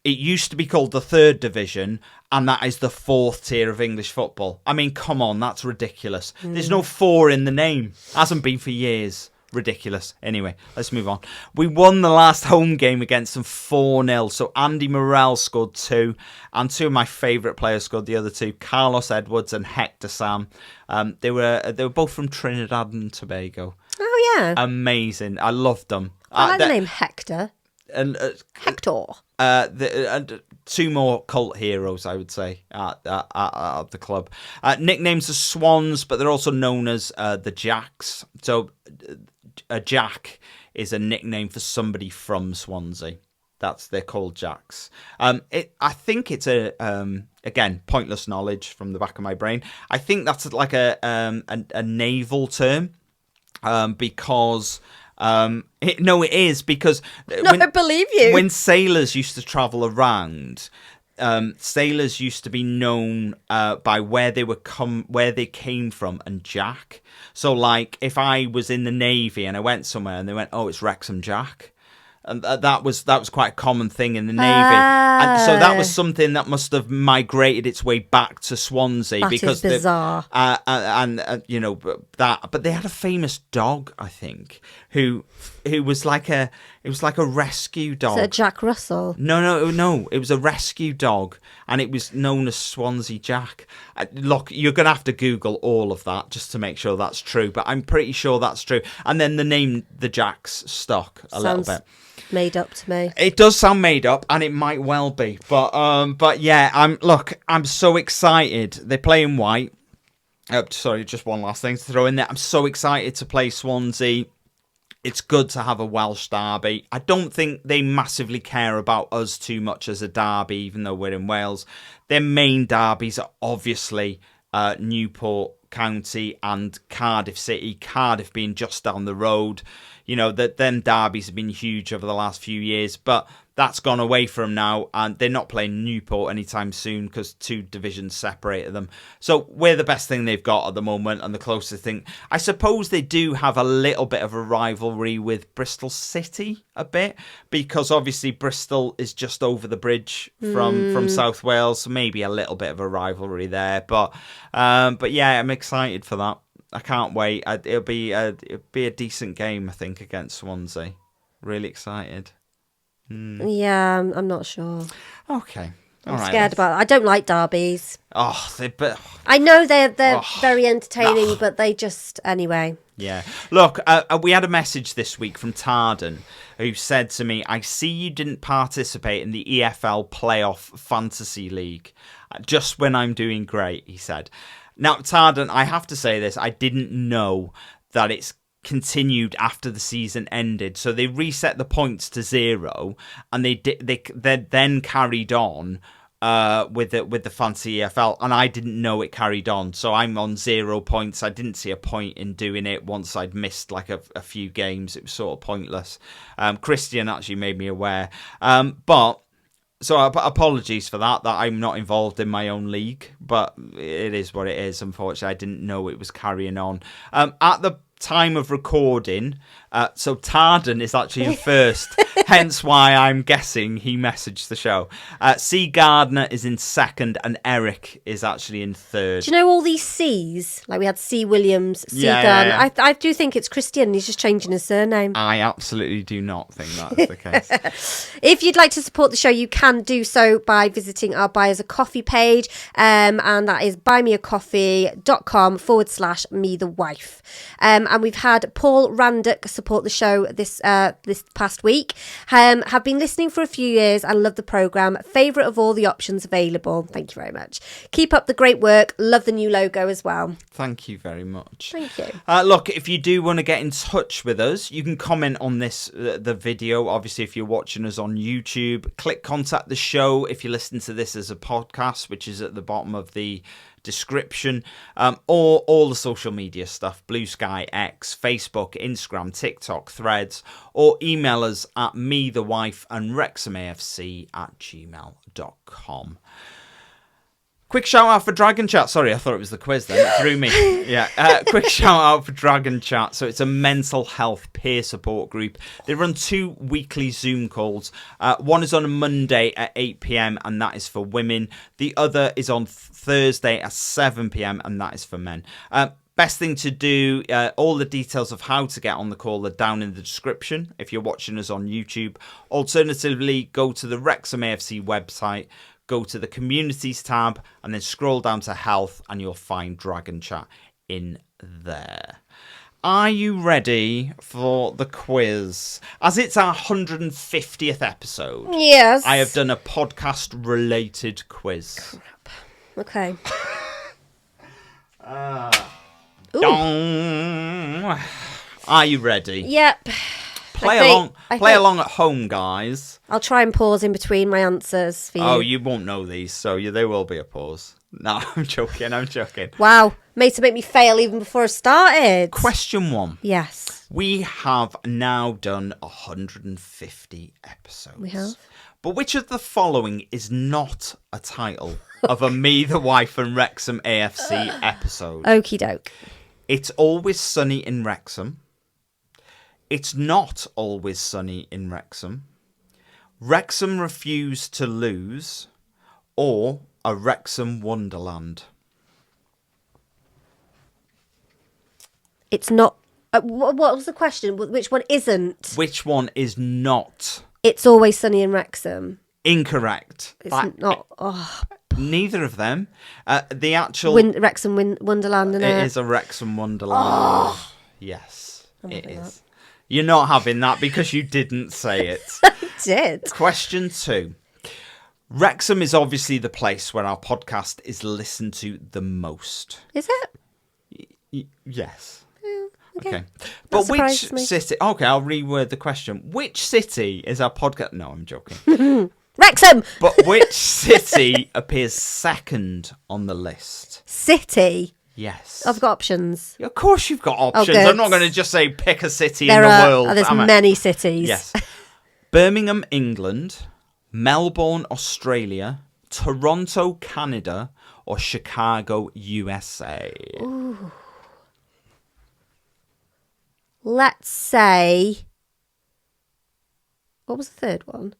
It used to be called the 3rd division, and that is the 4th tier of English football. I mean, come on, that's ridiculous. There's no 4 in the name. Hasn't been for years. Ridiculous. Anyway, let's move on. We won the last home game against them 4-0. So Andy Morrell scored 2, and 2 of my favourite players scored the other 2, Carlos Edwards and Hector Sam. They were both from Trinidad and Tobago.
Oh, yeah.
Amazing. I loved them.
I like the name Hector.
And
Hector.
2 more cult heroes, I would say, at the club. Nicknames are Swans, but they're also known as the Jacks. So a Jack is a nickname for somebody from Swansea. They're called Jacks. I think it's again, pointless knowledge from the back of my brain. I think that's like a naval term, because it is because
I believe you.
When sailors used to travel around, sailors used to be known by where they came from and Jack. So like if I was in the Navy and I went somewhere and they went, oh, it's Wrexham Jack. And that was quite a common thing in the Navy. And so that was something that must have migrated its way back to Swansea.
That
because
is bizarre.
But they had a famous dog, I think, who was like a rescue dog.
Is it Jack Russell?
No, it was a rescue dog, and it was known as Swansea Jack. Look, you're going to have to Google all of that just to make sure that's true, but I'm pretty sure that's true. And then the name the Jacks stuck a little bit.
Made up to me.
It does sound made up, and it might well be. But yeah, I'm so excited. They play in white. Sorry, just one last thing to throw in there. I'm so excited to play Swansea. It's good to have a Welsh derby. I don't think they massively care about us too much as a derby, even though we're in Wales. Their main derbies are obviously Newport County and Cardiff City. Cardiff being just down the road. You know, them derbies have been huge over the last few years, but that's gone away from now, and they're not playing Newport anytime soon because 2 divisions separated them. So we're the best thing they've got at the moment, and the closest thing. I suppose they do have a little bit of a rivalry with Bristol City, a bit, because obviously Bristol is just over the bridge from South Wales, so maybe a little bit of a rivalry there. But yeah, I'm excited for that. I can't wait. It'll be a decent game, I think, against Swansea. Really excited.
Yeah, I'm not sure.
Okay.
I'm scared about it. I don't like derbies.
But
I know they're very entertaining, but they just... Anyway.
Yeah. Look, we had a message this week from Tardan, who said to me, I see you didn't participate in the EFL Playoff Fantasy League. Just when I'm doing great, he said. Now, Tardan, I have to say this. I didn't know that it's continued after the season ended. So they reset the points to 0, and they then carried on with the Fantasy EFL, and I didn't know it carried on. So I'm on 0 points. I didn't see a point in doing it once I'd missed like a few games. It was sort of pointless. Christian actually made me aware. So apologies for that I'm not involved in my own league, but it is what it is. Unfortunately, I didn't know it was carrying on. At the time of recording, so Tardan is actually in first, hence why I'm guessing he messaged the show. C. Gardner is in second, and Eric is actually in third.
Do you know all these C's? Like we had C. Williams, C. Gardner. Yeah. I do think it's Christian. He's just changing his surname.
I absolutely do not think that's the case.
If you'd like to support the show, you can do so by visiting our Buy Us a Coffee page, and that is buymeacoffee.com/me-the-wife. And we've had Paul Randock support the show this past week. Have been listening for a few years and love the programme. Favourite of all the options available. Thank you very much. Keep up the great work. Love the new logo as well.
Thank you very much.
Thank you.
Look, if you do want to get in touch with us, you can comment on the video. Obviously, if you're watching us on YouTube, click contact the show. If you listen to this as a podcast, which is at the bottom of the description, or all the social media stuff, Blue Sky, X, Facebook, Instagram, TikTok, Threads, or email us at me-the-wife and wrexhamafc@gmail.com. Quick shout out for Dragon Chat. Sorry, I thought it was the quiz then. It threw me. Yeah. Quick shout out for Dragon Chat. So it's a mental health peer support group. They run 2 weekly Zoom calls. One is on a Monday at 8 p.m. and that is for women. The other is on Thursday at 7 p.m. and that is for men. Best thing to do, all the details of how to get on the call are down in the description if you're watching us on YouTube. Alternatively, go to the Wrexham AFC website, go to the communities tab, and then scroll down to health, and you'll find Dragon Chat in there. Are you ready for the quiz? As it's our 150th episode,
yes,
I have done a podcast-related quiz.
Crap. Okay.
Are you ready?
Yep.
Play along at home, guys.
I'll try and pause in between my answers for you.
Oh, you won't know these, so there will be a pause. No, I'm joking.
Wow, made to make me fail even before I started.
Question 1.
Yes.
We have now done 150 episodes.
We have.
But which of the following is not a title of a Me, the Wife and Wrexham AFC episode?
Okie doke.
It's Always Sunny in Wrexham. It's Not Always Sunny in Wrexham. Wrexham Refused to Lose. Or A Wrexham Wonderland.
It's not... what was the question? Which one isn't?
Which one is not?
It's Always Sunny in Wrexham.
Incorrect.
It's not... Oh.
Neither of them. The actual...
Wrexham Wonderland.
It is a Wrexham Wonderland. Oh. Yes, it is. That. You're not having that because you didn't say it.
I did.
Question 2. Wrexham is obviously the place where our podcast is listened to the most.
Is it?
Yes.
Okay.
But which city... Okay, I'll reword the question. Which city is our podcast... No, I'm joking.
Wrexham!
But which city appears second on the list?
City?
Yes.
I've got options.
Of course you've got options. I'm not going to just say pick a city in the world.
There's many cities.
Yes. Birmingham, England, Melbourne, Australia, Toronto, Canada, or Chicago, USA?
Ooh. Let's say... What was the third one?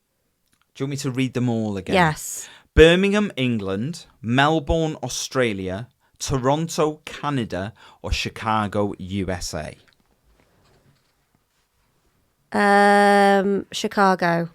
Do you want me to read them all again?
Yes.
Birmingham, England, Melbourne, Australia, Toronto, Canada, or Chicago, USA?
Chicago.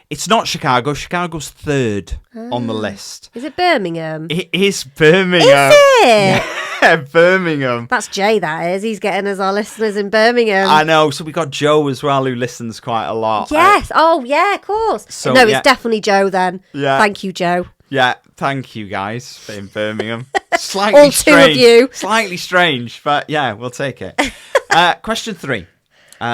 It's not Chicago. Chicago's third on the list.
Is it Birmingham?
It is Birmingham.
Is it?
Yeah, Birmingham.
That's Jay, that is. He's getting us our listeners in Birmingham.
I know. So we got Joe as well, who listens quite a lot.
Yes. Oh, yeah, of course. So, no, it's definitely Joe then. Yeah. Thank you, Joe.
Yeah, thank you guys for in Birmingham. Slightly
all
strange.
2 of you.
Slightly strange, but yeah, we'll take it. Question 3.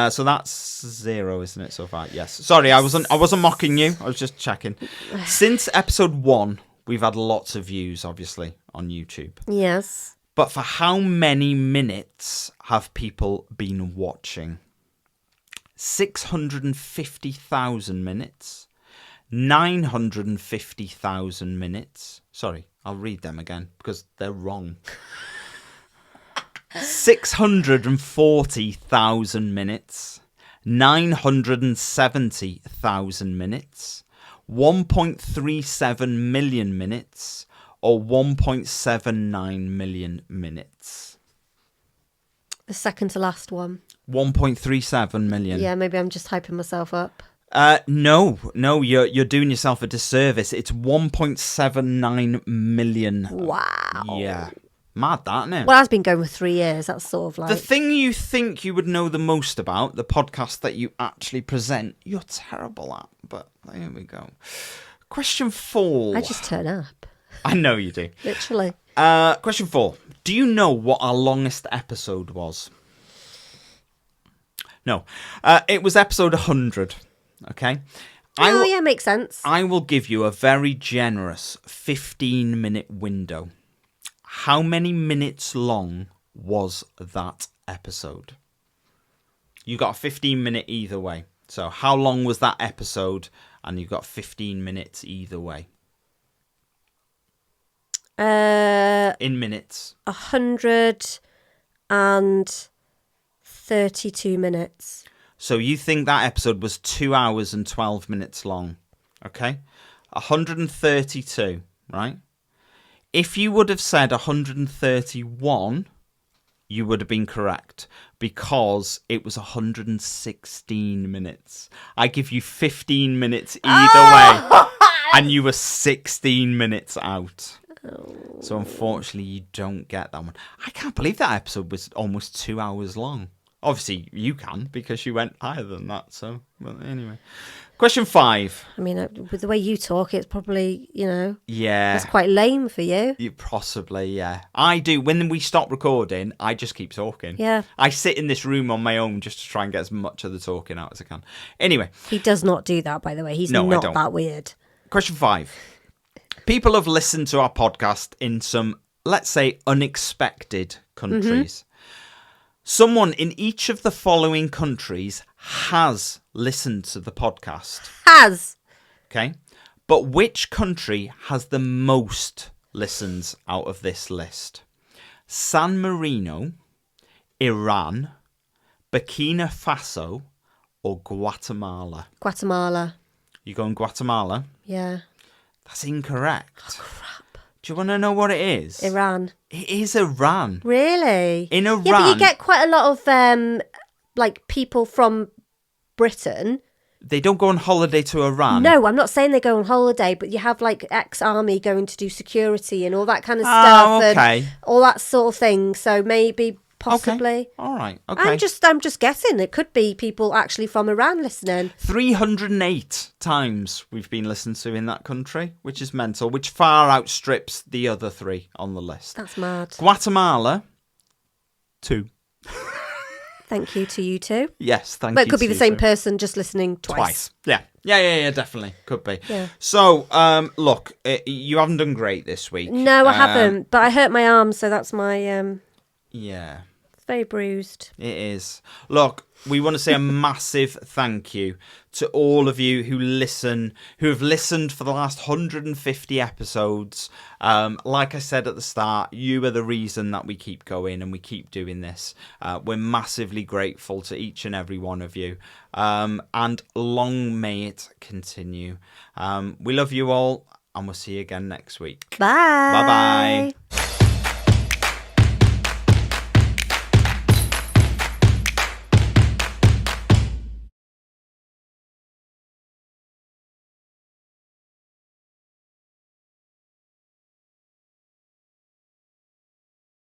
So that's 0, isn't it, so far? Yes. Sorry, I wasn't mocking you. I was just checking. Since episode 1, we've had lots of views, obviously, on YouTube.
Yes.
But for how many minutes have people been watching? 650,000 minutes, 950,000 minutes. Sorry, I'll read them again because they're wrong. 640,000 minutes, 970,000 minutes, 1.37 million minutes, or 1.79 million minutes.
The second to last one.
1.37 million.
Yeah, maybe I'm just hyping myself up.
No, you're doing yourself a disservice. It's 1.79 million.
Wow.
Yeah. Mad, that, isn't it?
Well, I've been going for 3 years. That's sort of like...
The thing you think you would know the most about, the podcast that you actually present, you're terrible at. But there we go. Question 4.
I just turn up.
I know you do.
Literally.
Question 4. Do you know what our longest episode was? No. It was episode 100. Okay?
Yeah, makes sense.
I will give you a very generous 15-minute window. How many minutes long was that episode? You got a 15-minute either way. So how long was that episode? And you've got 15 minutes either way. In minutes.
132 minutes.
So you think that episode was 2 hours and 12 minutes long. Okay? 132, right? If you would have said 131, you would have been correct because it was 116 minutes. I give you 15 minutes either way, and you were 16 minutes out. Oh. So unfortunately, you don't get that one. I can't believe that episode was almost 2 hours long. Obviously, you can because you went higher than that. So, but anyway. Question 5.
I mean, with the way you talk, it's probably,
Yeah.
it's quite lame for you.
Possibly, yeah. I do. When we stop recording, I just keep talking.
Yeah.
I sit in this room on my own just to try and get as much of the talking out as I can. Anyway.
He does not do that, by the way. He's not that weird.
Question 5. People have listened to our podcast in some, let's say, unexpected countries. Someone in each of the following countries has listened to the podcast.
Has.
Okay. But which country has the most listens out of this list? San Marino, Iran, Burkina Faso, or Guatemala?
Guatemala.
You going Guatemala?
Yeah.
That's incorrect.
Oh, crap.
Do you want to know what it is?
Iran.
It is Iran.
Really?
In Iran.
Yeah, but you get quite a lot of people from Britain.
They don't go on holiday to Iran.
No, I'm not saying they go on holiday, but you have like ex-army going to do security and all that kind of stuff.
Oh, okay.
And all that sort of thing. So maybe, possibly.
Okay. All right. Okay.
I'm just guessing. It could be people actually from Iran listening.
308 times we've been listened to in that country, which is mental, which far outstrips the other 3 on the list.
That's mad.
Guatemala, 2.
Thank you to you too.
Yes, thank you.
But it could be the same
too.
person just listening twice.
Yeah, definitely. Could be.
Yeah.
So, look, you haven't done great this week.
No, I haven't. But I hurt my arm, so that's my...
Yeah.
It's very bruised.
It is. Look, we want to say a massive thank you to all of you who have listened for the last 150 episodes. Like I said at the start, you are the reason that we keep going and we keep doing this. We're massively grateful to each and every one of you. And long may it continue. We love you all, and we'll see you again next week.
Bye.
Bye-bye.